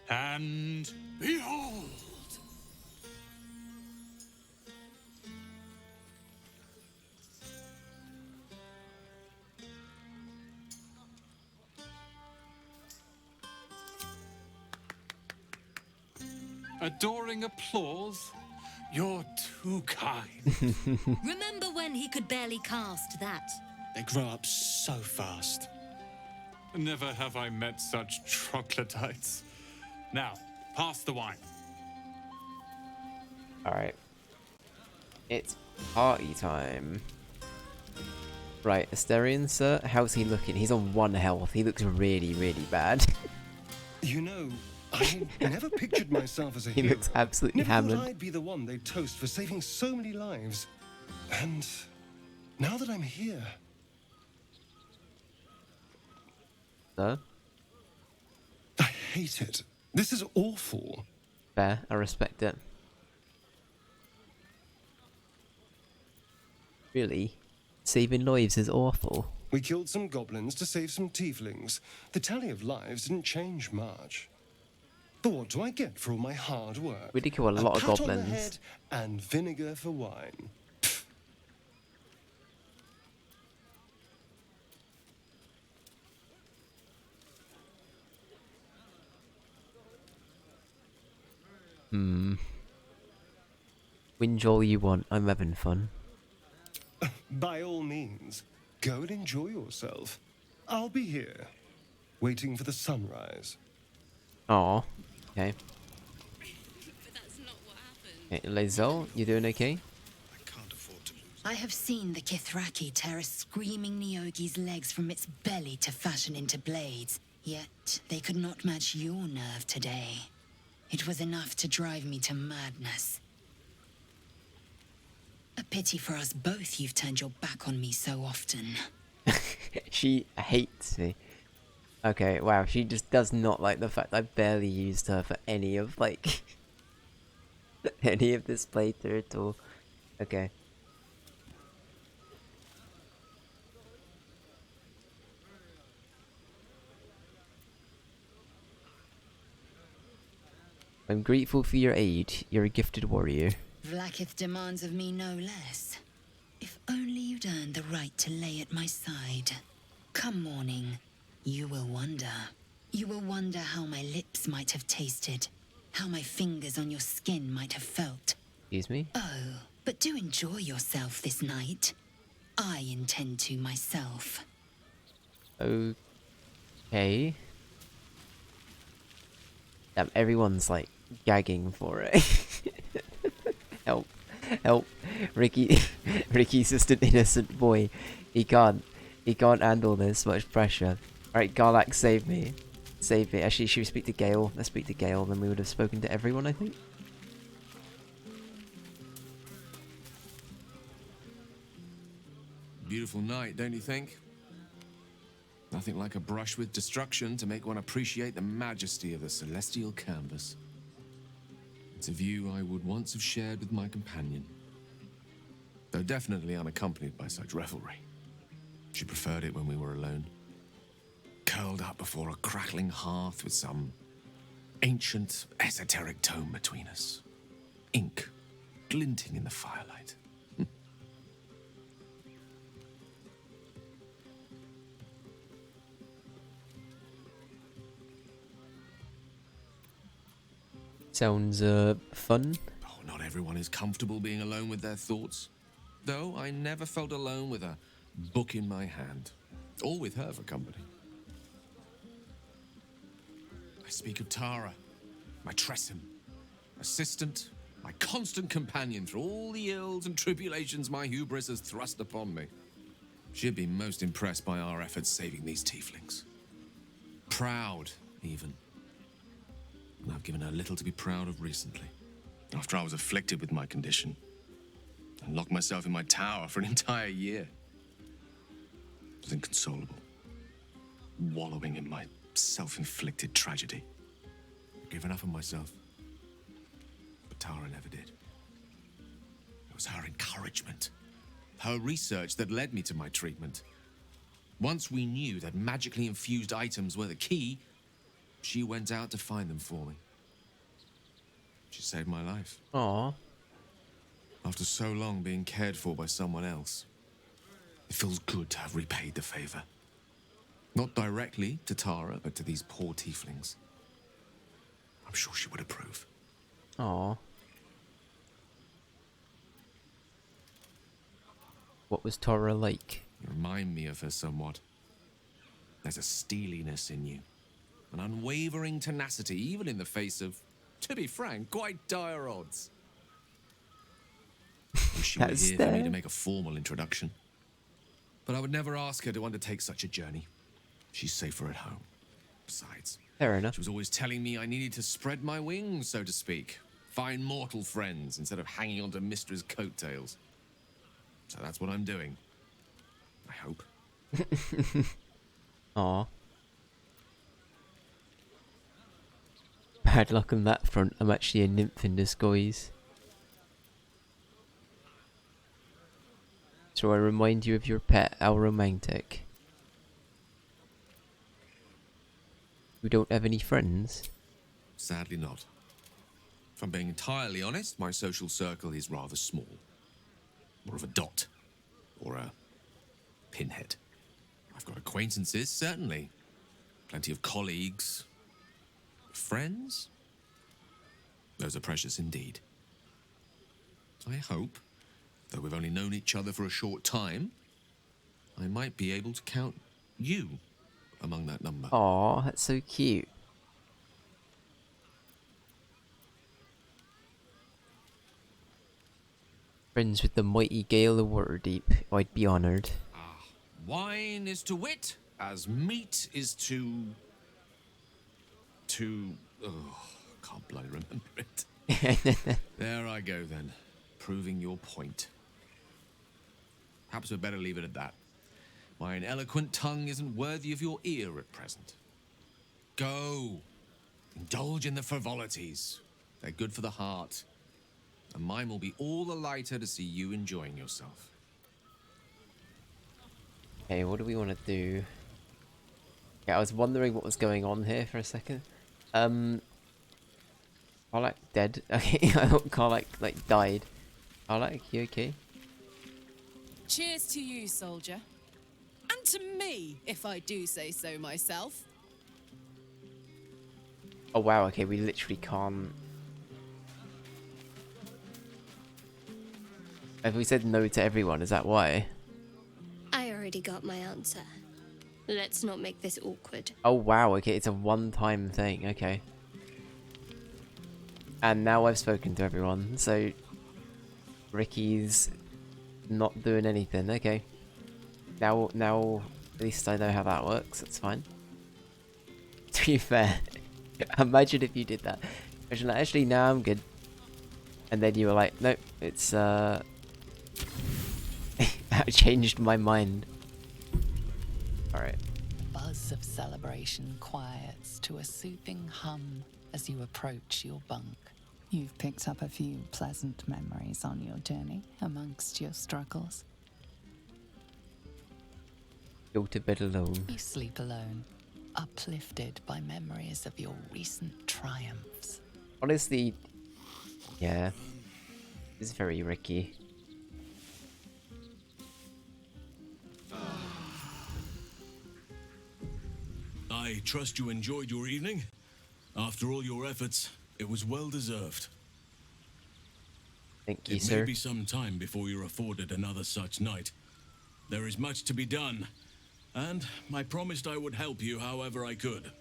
And... behold! Adoring applause? You're too kind. Remember when he could barely cast that? They grow up so fast. Never have I met such troglodytes. Now, pass the wine. Alright. It's party time. Right, Asterion, sir, how's he looking? He's on 1 health. He looks really, really bad. You know, I never pictured myself as a He hero. looks absolutely Never hammered. thought I'd be the one they'd toast for saving so many lives. And now that I'm here... Sir? I hate it. This is awful. Fair, I respect it. Really? Saving lives is awful. We killed some goblins to save some tieflings. The tally of lives didn't change much. But what do I get for all my hard work? We did kill a lot of pat on the goblins. head and vinegar for wine. Whinge all you want, I'm having fun. By all means, go and enjoy yourself. I'll be here, waiting for the sunrise. Aw, okay. Hey, Lae'zel, you doing okay? I have seen the Kithraki tear a screaming Neogi's legs from its belly to fashion into blades. Yet they could not match your nerve today. It was enough to drive me to madness. A pity for us both you've turned your back on me so often. She hates me. Okay, wow, she just does not like the fact I barely used her for any of, like, any of this playthrough at all. Okay. I'm grateful for your aid. You're a gifted warrior. Vlaakith demands of me no less. If only you'd earned the right to lay at my side. Come morning, you will wonder. You will wonder how my lips might have tasted how my fingers on your skin might have felt. Excuse me? Oh, but do enjoy yourself this night. I intend to myself. Okay. Damn, everyone's like gagging for it. Help. Help. Ricky's just an innocent boy. He can't handle this much pressure. Alright, Garlac, save me. Save me. Actually, should we speak to Gale? Let's speak to Gale, then we would have spoken to everyone, I think. Beautiful night, don't you think? Nothing like a brush with destruction to make one appreciate the majesty of the celestial canvas. It's a view I would once have shared with my companion, though definitely unaccompanied by such revelry. She preferred it when we were alone, curled up before a crackling hearth with some ancient, esoteric tome between us, ink glinting in the firelight. Sounds fun. Oh, not everyone is comfortable being alone with their thoughts. Though I never felt alone with a book in my hand, or with her for company. I speak of Tara, my Tressym, assistant, my constant companion through all the ills and tribulations my hubris has thrust upon me. She'd been most impressed by our efforts saving these tieflings. Proud, even. And I've given her little to be proud of recently. After I was afflicted with my condition and locked myself in my tower for an entire year. I was inconsolable, wallowing in my self-inflicted tragedy. I gave enough of myself, but Tara never did. It was her encouragement, her research that led me to my treatment. Once we knew that magically infused items were the key, she went out to find them for me. She saved my life. Aww. After so long being cared for by someone else, it feels good to have repaid the favor. Not directly to Tara, but to these poor tieflings. I'm sure she would approve. Aww. What was Tara like? You remind me of her somewhat. There's a steeliness in you. An unwavering tenacity, even in the face of, to be frank, quite dire odds. Wish she were here for me to make a formal introduction. But I would never ask her to undertake such a journey. She's safer at home. Besides, fair enough. She was always telling me I needed to spread my wings, so to speak. Find mortal friends instead of hanging onto Mistra's coattails. So that's what I'm doing. I hope. Aww. Bad luck on that front. I'm actually a nymph in disguise. So I remind you of your pet, how romantic. You don't have any friends? Sadly not. If I'm being entirely honest, my social circle is rather small. More of a dot. Or a pinhead. I've got acquaintances, certainly. Plenty of colleagues. Friends? Those are precious indeed. I hope, though we've only known each other for a short time, I might be able to count you among that number. Aw, that's so cute. Friends with the mighty Gale of Waterdeep, I'd be honoured. Wine is to wit as meat is to... Oh, can't bloody remember it. There I go then, proving your point. Perhaps we'd better leave it at that. My ineloquent tongue isn't worthy of your ear at present. Go. Indulge in the frivolities. They're good for the heart. And mine will be all the lighter to see you enjoying yourself. Okay, what do we want to do? Yeah, I was wondering what was going on here for a second. Karlach dead. Okay, I thought Karlach like died. Karlach, you okay? Cheers to you, soldier. And to me, if I do say so myself. Oh wow, okay, we literally can't Have we said no to everyone? Is that why? I already got my answer. Let's not make this awkward. Oh wow, okay, it's a one-time thing, okay. And now I've spoken to everyone, so Ricky's not doing anything, okay. Now at least I know how that works, that's fine. To be fair, imagine if you did that. Imagine like, actually, no, I'm good. And then you were like, nope, it's I changed my mind. Alright. The buzz of celebration quiets to a soothing hum as you approach your bunk. You've picked up a few pleasant memories on your journey amongst your struggles. Go to bed alone. You sleep alone, uplifted by memories of your recent triumphs. Honestly, yeah, it's very Ricky. I trust you enjoyed your evening. After all your efforts, it was well deserved. Thank you, it sir. may be some time before you're afforded another such night. There is much to be done, and I promised I would help you however I could.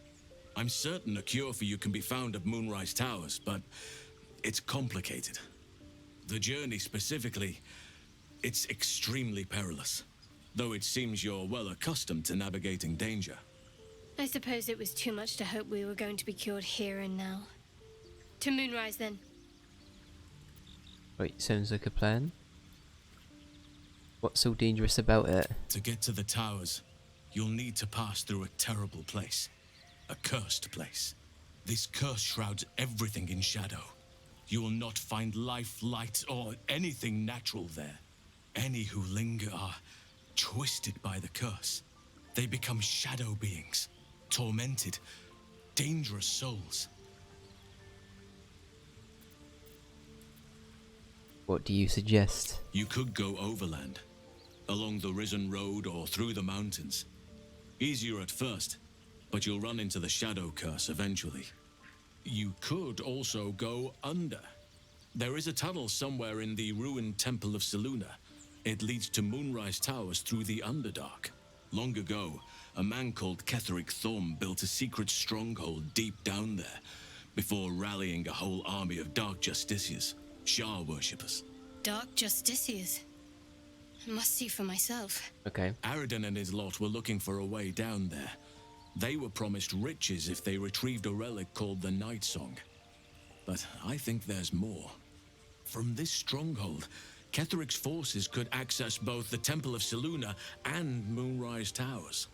I'm certain a cure for you can be found at Moonrise Towers, but it's complicated. The journey specifically, it's extremely perilous, though it seems you're well accustomed to navigating danger. I suppose it was too much to hope we were going to be cured here and now. To Moonrise, then. Wait, sounds like a plan. What's so dangerous about it? To get to the towers, you'll need to pass through a terrible place. A cursed place. This curse shrouds everything in shadow. You will not find life, light, or anything natural there. Any who linger are twisted by the curse. They become shadow beings, tormented, dangerous souls. What do you suggest? You could go overland, along the Risen Road or through the mountains. Easier at first, but you'll run into the shadow curse eventually. You could also go under. There is a tunnel somewhere in the ruined Temple of Selûne. It leads to Moonrise Towers through the Underdark. Long ago, a man called Ketheric Thorm built a secret stronghold deep down there, before rallying a whole army of Dark Justiciars, Shah worshippers. Dark Justiciars. I must see for myself. Okay. Aradin and his lot were looking for a way down there. They were promised riches if they retrieved a relic called the Night Song. But I think there's more. From this stronghold, Ketheric's forces could access both the Temple of Selûne and Moonrise Towers.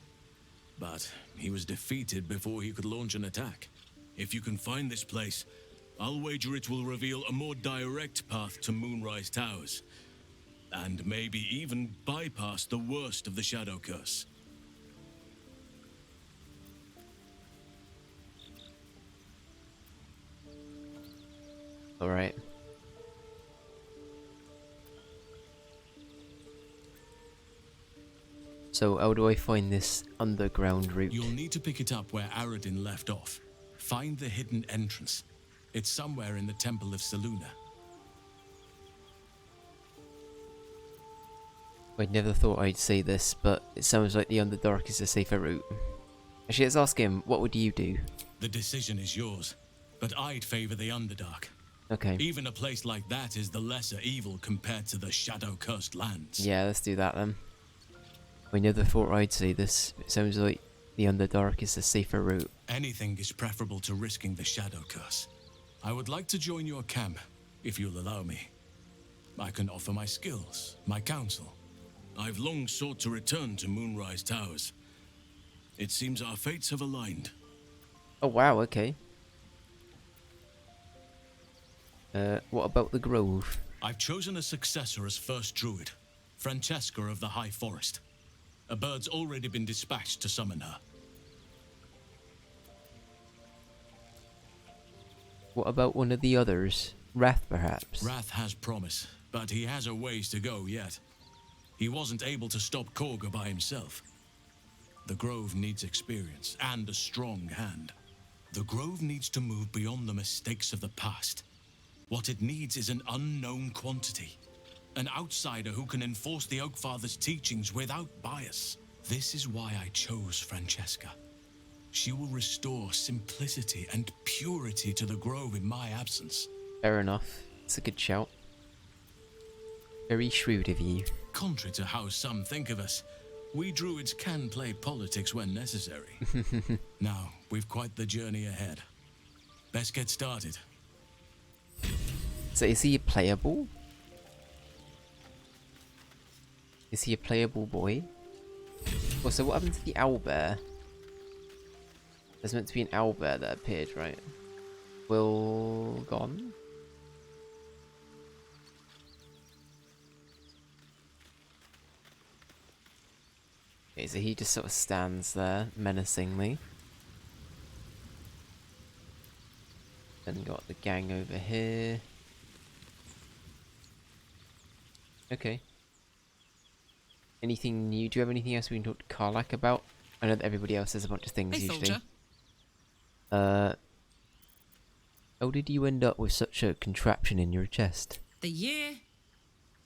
But he was defeated before he could launch an attack. If you can find this place, I'll wager it will reveal a more direct path to Moonrise Towers. And maybe even bypass the worst of the Shadow Curse. Alright. So how do I find this underground route? You'll need to pick it up where Aradin left off. Find the hidden entrance. It's somewhere in the Temple of Selûne. I never thought I'd say this, but it sounds like the Underdark is a safer route. Actually, let's ask him, what would you do? The decision is yours, but I'd favor the Underdark. Okay. Even a place like that is the lesser evil compared to the shadow-cursed lands. Yeah, let's do that then. I never thought I'd say this. It sounds like the Underdark is the safer route. Anything is preferable to risking the shadow curse. I would like to join your camp, if you'll allow me. I can offer my skills, my counsel. I've long sought to return to Moonrise Towers. It seems our fates have aligned. Oh wow, okay. What about the Grove? I've chosen a successor as first druid, Francesca of the High Forest. A bird's already been dispatched to summon her. What about one of the others? Wrath, perhaps? Wrath has promise, but he has a ways to go yet. He wasn't able to stop Korga by himself. The Grove needs experience and a strong hand. The Grove needs to move beyond the mistakes of the past. What it needs is an unknown quantity. An outsider who can enforce the Oakfather's teachings without bias. This is why I chose Francesca. She will restore simplicity and purity to the grove in my absence. Fair enough. It's a good shout. Very shrewd of you. Contrary to how some think of us, we druids can play politics when necessary. Now, we've quite the journey ahead. Best get started. So is he playable? Is he a playable boy? Also, what happened to the owlbear? There's meant to be an owlbear that appeared, right? Will gone? Okay, so he just sort of stands there menacingly. Then got the gang over here. Okay. Anything new? Do you have anything else we can talk to Karlak about? I know that everybody else has a bunch of things Hey, usually. soldier. How did you end up with such a contraption in your chest? The year,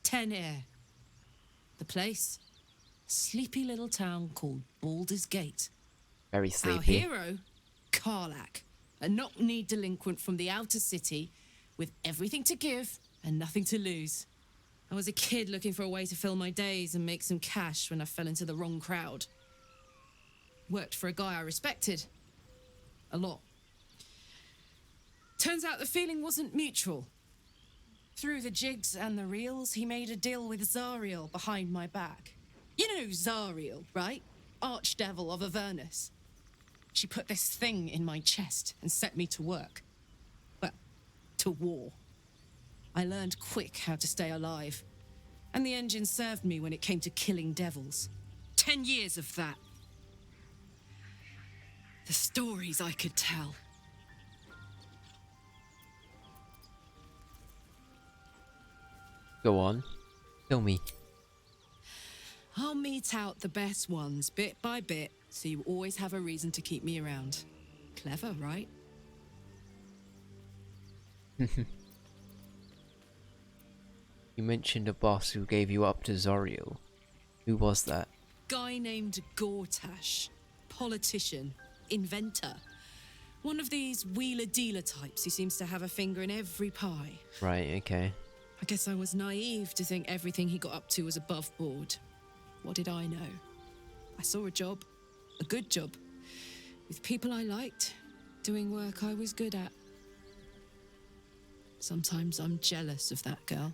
10 air. The place, sleepy little town called Baldur's Gate. Very sleepy. Our hero, Karlak, a knock-knee delinquent from the outer city with everything to give and nothing to lose. I was a kid looking for a way to fill my days and make some cash when I fell into the wrong crowd. Worked for a guy I respected. A lot. Turns out the feeling wasn't mutual. Through the jigs and the reels, he made a deal with Zariel behind my back. You know Zariel, right? Archdevil of Avernus. She put this thing in my chest and set me to work. Well, to war. I learned quick how to stay alive. And the engine served me when it came to killing devils. 10 years of that. The stories I could tell. Go on. Tell me. I'll mete out the best ones bit by bit, so you always have a reason to keep me around. Clever, right? You mentioned a boss who gave you up to Zoriel. Who was that? Guy named Gortash. Politician. Inventor. One of these wheeler-dealer types who seems to have a finger in every pie. Right, okay. I guess I was naive to think everything he got up to was above board. What did I know? I saw a job. A good job. With people I liked. Doing work I was good at. Sometimes I'm jealous of that girl.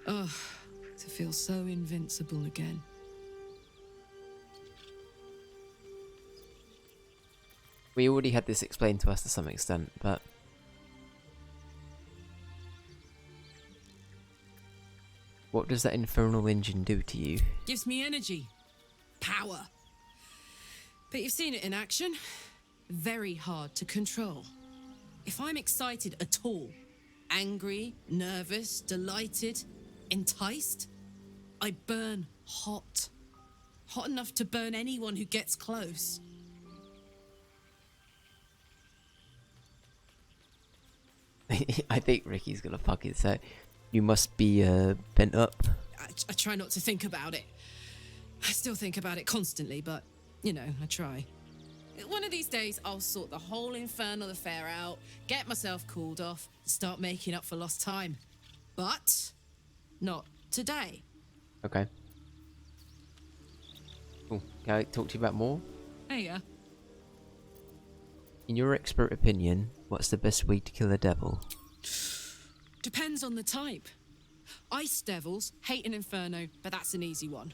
Ugh, to feel so invincible again. We already had this explained to us to some extent, but... What does that infernal engine do to you? Gives me energy. Power. But you've seen it in action. Very hard to control. If I'm excited at all, angry, nervous, delighted, enticed, I burn hot. Hot enough to burn anyone who gets close. I think Ricky's gonna fucking say, you must be bent up. I try not to think about it. I still think about it constantly, but, you know, I try. One of these days, I'll sort the whole infernal affair out, get myself cooled off, start making up for lost time. But not today. Okay. Cool. Can I talk to you about more? Hey, yeah. In your expert opinion, what's the best way to kill a devil? Depends on the type. Ice devils hate an inferno, but that's an easy one.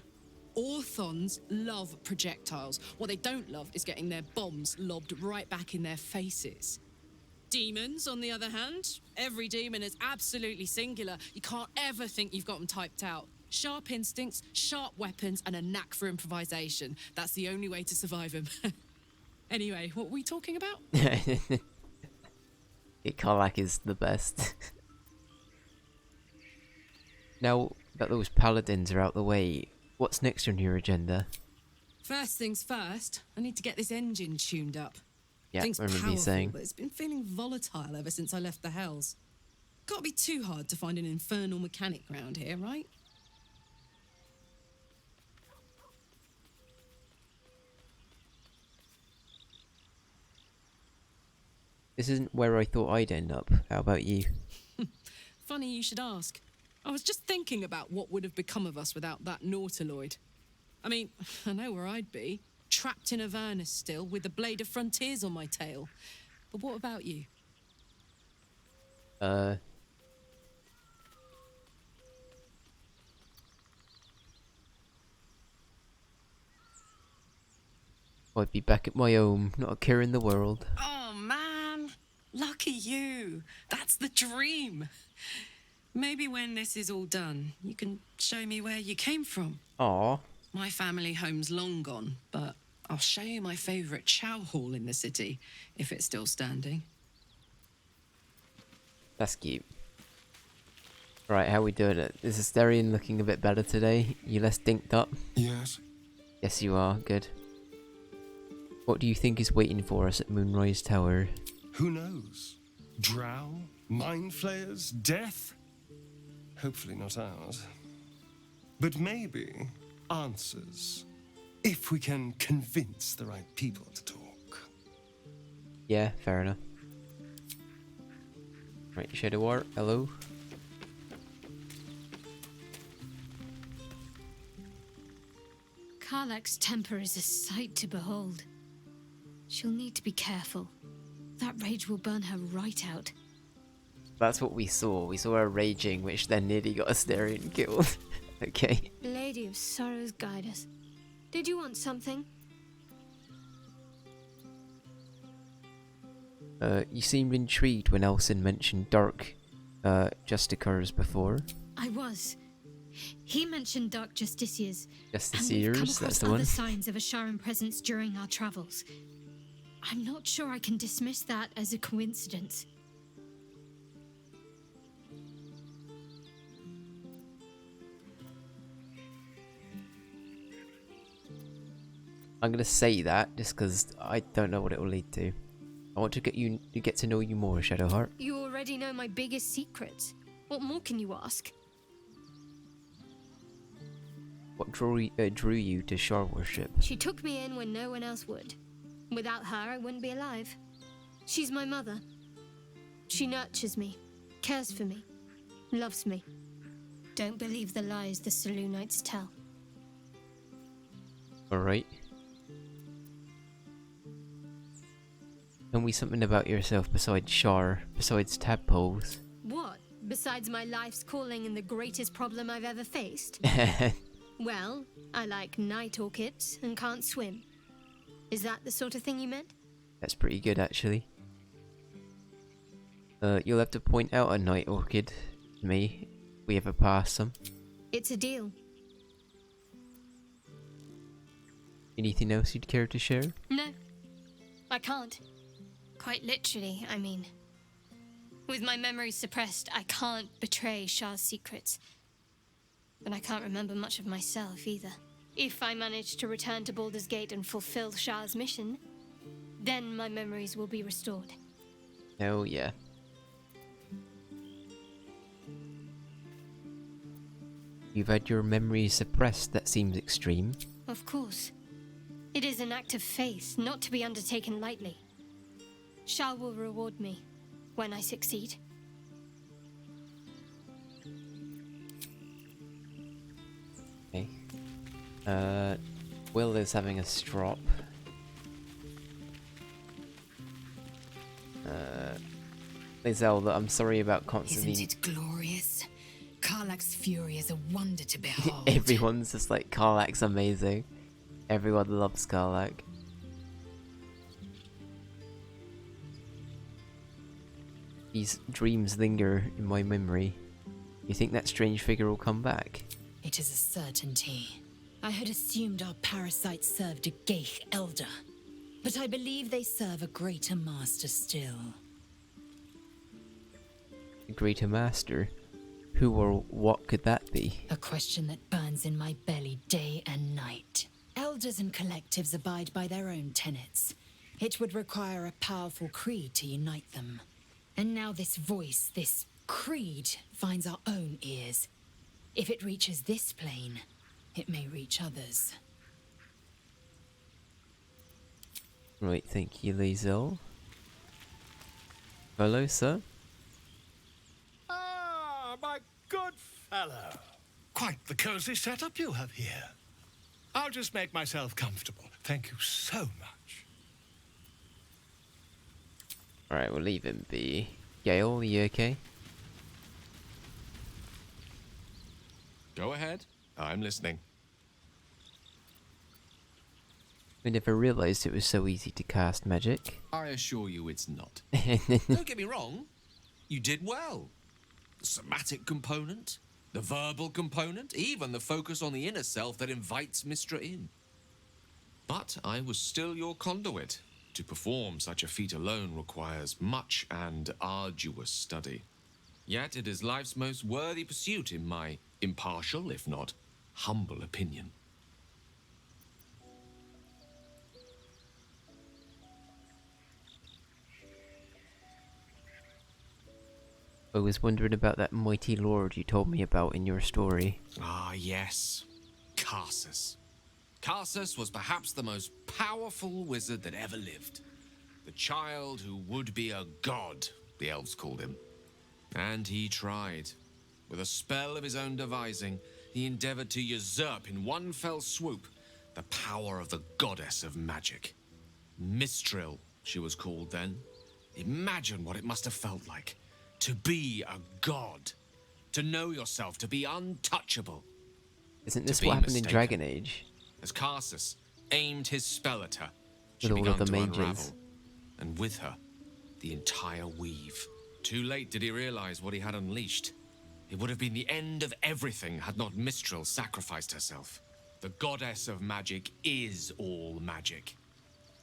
Orthons love projectiles. What they don't love is getting their bombs lobbed right back in their faces. Demons, on the other hand, every demon is absolutely singular. You can't ever think you've got them typed out. Sharp instincts, sharp weapons, and a knack for improvisation. That's the only way to survive them. Anyway, what were we talking about? Karlak is the best. Now that those paladins are out the way, what's next on your agenda? First things first, I need to get this engine tuned up. Yeah, Thing's I remember you powerful, saying. but it's been feeling volatile ever since I left the Hells. Can't be too hard to find an infernal mechanic round here, right? This isn't where I thought I'd end up. How about you? Funny you should ask. I was just thinking about what would have become of us without that Nautiloid. I mean, I know where I'd be. Trapped in Avernus still, with the Blade of Frontiers on my tail. But what about you? I'd be back at my home, not a care in the world. Oh, man. Lucky you. That's the dream. Maybe when this is all done, you can show me where you came from. Aw. My family home's long gone, but I'll show you my favourite chow hall in the city, if it's still standing. That's cute. Right, how we doing it? Is Asterion looking a bit better today? You less dinked up? Yes. Yes, you are. Good. What do you think is waiting for us at Moonrise Tower? Who knows? Drow? Mind flayers? Death? Hopefully not ours. But maybe answers. If we can convince the right people to talk. Yeah, fair enough. Right, Shadow War, hello. Karlach's temper is a sight to behold. She'll need to be careful. That rage will burn her right out. That's what we saw. We saw her raging, which then nearly got Asterion killed. Okay. Lady of Sorrows, guide us. Did you want something? You seemed intrigued when Elson mentioned Dark Justicars before. I was. He mentioned Dark Justiciars. Justiciars, that's the other one. signs of a Sharon presence during our travels. I'm not sure I can dismiss that as a coincidence. I'm gonna say that just because I don't know what it will lead to. I want to get to know you more, Shadowheart. You already know my biggest secrets. What more can you ask? What drew you to Shar worship? She took me in when no one else would. Without her, I wouldn't be alive. She's my mother. She nurtures me, cares for me, loves me. Don't believe the lies the Selûnites tell. Alright. Tell me something about yourself besides Shar, besides tadpoles. What? Besides my life's calling and the greatest problem I've ever faced? Well, I like night orchids and can't swim. Is that the sort of thing you meant? That's pretty good, actually. You'll have to point out a night orchid to me if we ever pass some. It's a deal. Anything else you'd care to share? No, I can't. Quite literally, I mean. With my memory suppressed, I can't betray Shar's secrets. But I can't remember much of myself either. If I manage to return to Baldur's Gate and fulfill Shar's mission, then my memories will be restored. Oh yeah. You've had your memory suppressed, that seems extreme. Of course. It is an act of faith, not to be undertaken lightly. Shar will reward me when I succeed. Okay. Will is having a strop. Zelda, I'm sorry about constantly... Isn't it glorious? Karlach's fury is a wonder to behold. Everyone's just like, Karlach's amazing. Everyone loves Karlach. These dreams linger in my memory. You think that strange figure will come back? It is a certainty. I had assumed our parasites served a Geich elder, but I believe they serve a greater master still. A greater master? Who or what could that be? A question that burns in my belly day and night. Elders and collectives abide by their own tenets. It would require a powerful creed to unite them. And now this voice, this creed finds our own ears. If it reaches this plane, it may reach others. Right, thank you, Liesel. Hello, sir. Ah, my good fellow. Quite the cozy setup you have here. I'll just make myself comfortable. Thank you so much. Alright, we'll leave him be. Gale, are you okay? Go ahead. I'm listening. I never realised it was so easy to cast magic. I assure you it's not. Don't get me wrong. You did well. The somatic component, the verbal component, even the focus on the inner self that invites Mistra in. But I was still your conduit. To perform such a feat alone requires much and arduous study. Yet it is life's most worthy pursuit in my impartial, if not humble opinion. I was wondering about that mighty lord you told me about in your story. Ah, yes. Karsus. Karsus was perhaps the most powerful wizard that ever lived. The child who would be a god, the elves called him. And he tried. With a spell of his own devising, he endeavored to usurp in one fell swoop the power of the goddess of magic. Mistril, she was called then. Imagine what it must have felt like. To be a god. To know yourself, to be untouchable. Isn't this what happened in Dragon Age? As Karsus aimed his spell at her, she With all began of the to mages. unravel. And with her, the entire weave. Too late did he realize what he had unleashed. It would have been the end of everything had not Mistril sacrificed herself. The goddess of magic is all magic.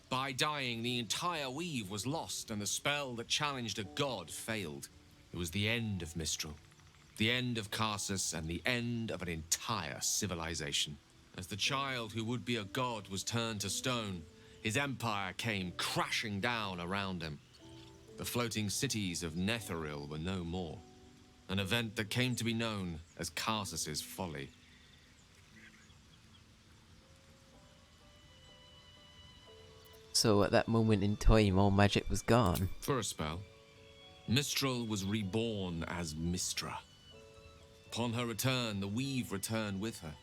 By dying, the entire weave was lost, and the spell that challenged a god failed. It was the end of Mistral, the end of Karsus, and the end of an entire civilization. As the child who would be a god was turned to stone, his empire came crashing down around him. The floating cities of Netheril were no more, an event that came to be known as Karsus's folly. So at that moment in time, all magic was gone. For a spell, Mistral was reborn as Mistra. Upon her return, the weave returned with her.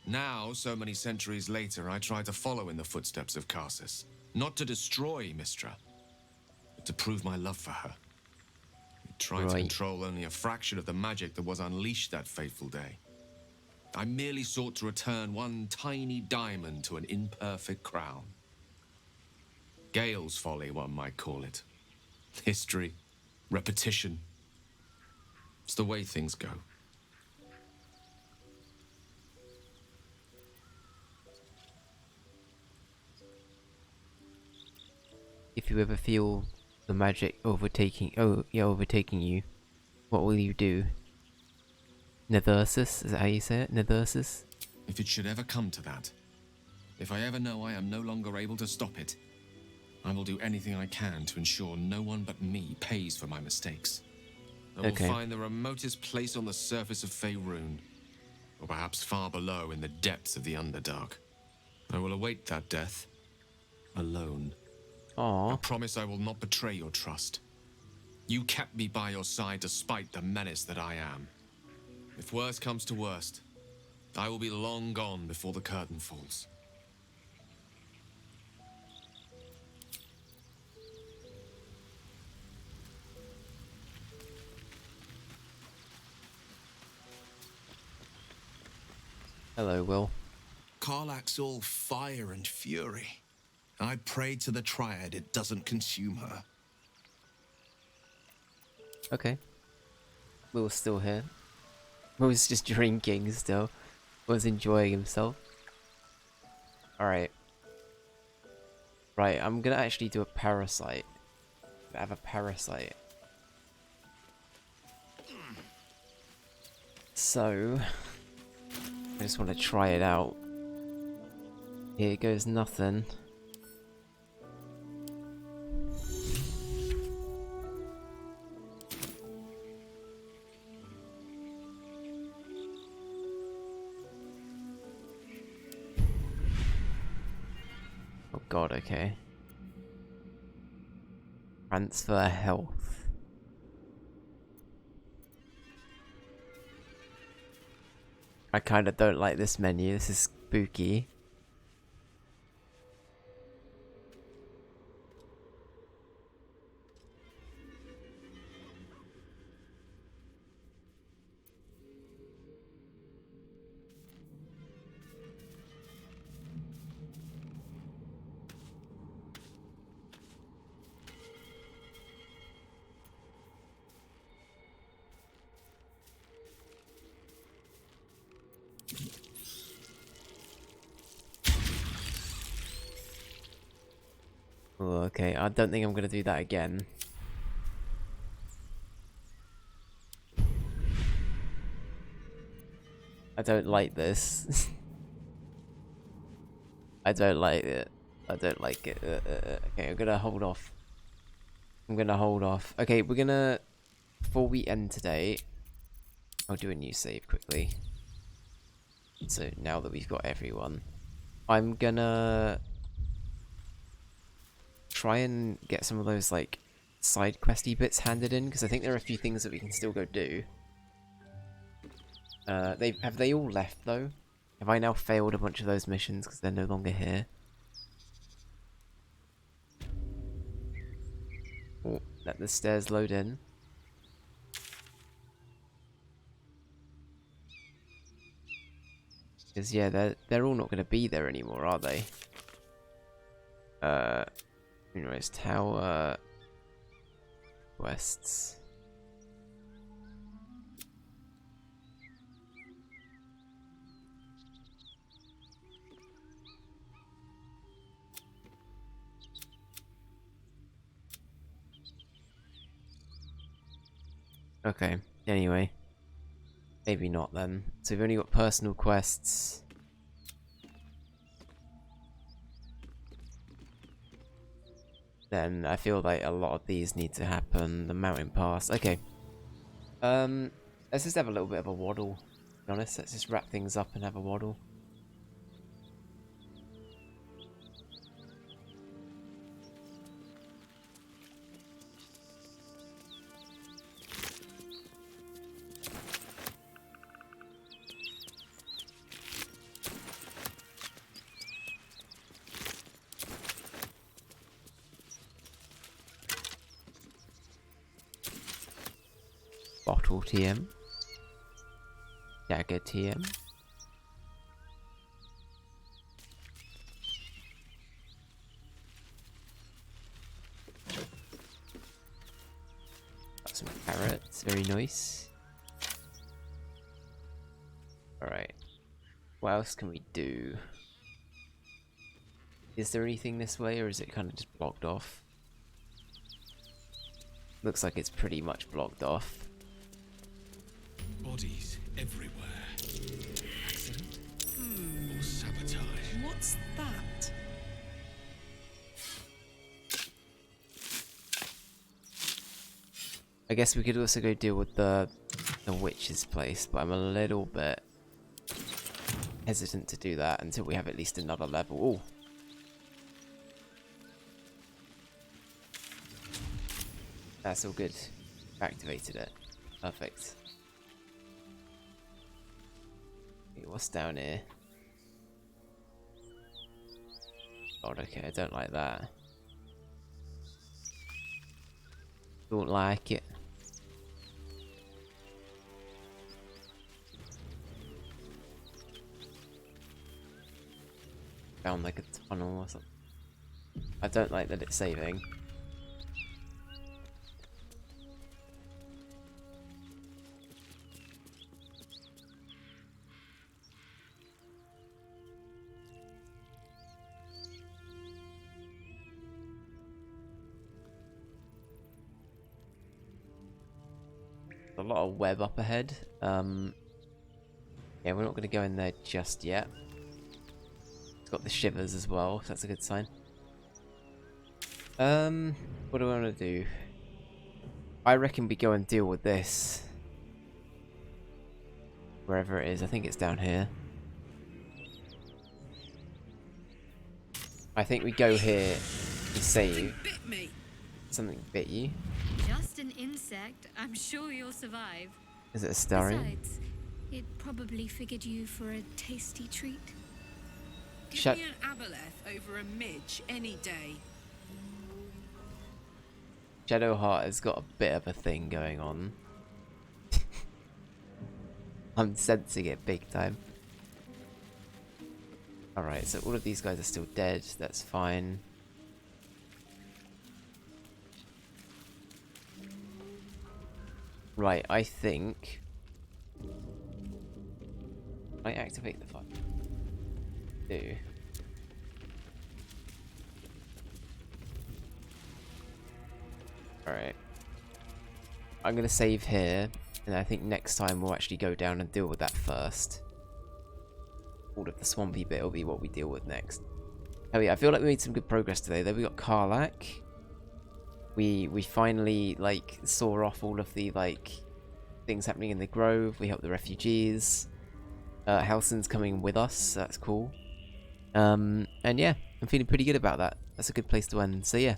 Now, so many centuries later, I try to follow in the footsteps of Karsus. Not to destroy Mistra, but to prove my love for her. I tried to control only a fraction of the magic that was unleashed that fateful day. I merely sought to return one tiny diamond to an imperfect crown. Gale's folly, one might call it. History, repetition. It's the way things go. If you ever feel the magic overtaking you, what will you do? Nethersis? Is that how you say it? Nethersis? If it should ever come to that, if I ever know I am no longer able to stop it, I will do anything I can to ensure no one but me pays for my mistakes. I will find the remotest place on the surface of Faerun, or perhaps far below in the depths of the Underdark. I will await that death, alone. Aww. I promise I will not betray your trust. You kept me by your side despite the menace that I am. If worst comes to worst, I will be long gone before the curtain falls. Hello, Will. Karlach's all fire and fury. I pray to the Triad it doesn't consume her. Okay. Will's still here. Will's just drinking still. Will's enjoying himself. Alright. Right, I'm gonna actually do a parasite. I have a parasite. So... I just want to try it out. Here goes nothing. god, okay. Transfer health. I kinda don't like this menu, this is spooky. Oh, okay, I don't think I'm gonna do that again. I don't like this. I don't like it. I don't like it. Okay, I'm gonna hold off. I'm gonna hold off. Okay, we're gonna... Before we end today, I'll do a new save quickly. So now that we've got everyone, I'm gonna try and get some of those like side questy bits handed in, because I think there are a few things that we can still go do. Have they all left though? Have I now failed a bunch of those missions because they're no longer here? Oh, let the stairs load in. Because yeah, they're all not going to be there anymore, are they? Moonrise Tower quests. Okay, anyway. Maybe not then. So we've only got personal quests. Then I feel like a lot of these need to happen. The mountain pass. Okay. Let's just have a little bit of a waddle. To be honest, let's just wrap things up and have a waddle. Bottle TM. Dagger TM. Got some carrots, very nice. Alright. What else can we do? Is there anything this way, or is it kind of just blocked off? Looks like it's pretty much blocked off. Bodies everywhere. Accident? Or sabotage? What's that? I guess we could also go deal with the witch's place, but I'm a little bit hesitant to do that until we have at least another level. Ooh. That's all good. Activated it. Perfect. Okay, what's down here? God, okay, I don't like that. Don't like it. Found like a tunnel or something. I don't like that it's saving. A lot of web up ahead. Yeah, we're not going to go in there just yet. It's got the shivers as well, so that's a good sign. What do I want to do? I reckon we go and deal with this. Wherever it is, I think it's down here. I think we go here, we save. Bit me. Something bit you. Just an insect. I'm sure you'll survive. Is it a starry? Besides, it probably figured you for a tasty treat. Give Shut. me an aboleth over a midge any day. Shadowheart has got a bit of a thing going on. I'm sensing it big time. Alright, so all of these guys are still dead. That's fine. Right, I think... I activate the fire. Do. Alright. I'm going to save here, and I think next time we'll actually go down and deal with that first. All of the swampy bit will be what we deal with next. Oh yeah, I feel like we made some good progress today. Then we got Karlak. We finally, like, saw off all of the, like, things happening in the Grove. We helped the refugees. Halsin's coming with us, so that's cool. And yeah, I'm feeling pretty good about that. That's a good place to end. So yeah,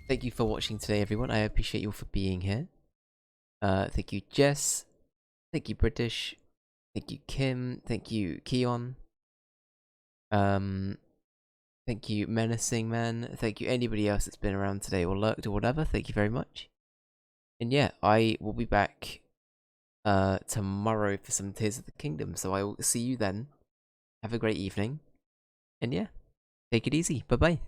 thank you for watching today, everyone. I appreciate you all for being here. Thank you, Jess. Thank you, British. Thank you, Kim. Thank you, Keon. Thank you, Menacing Man. Thank you, anybody else that's been around today or lurked or whatever. Thank you very much. And yeah, I will be back tomorrow for some Tears of the Kingdom. So I will see you then. Have a great evening. And yeah, take it easy. Bye-bye.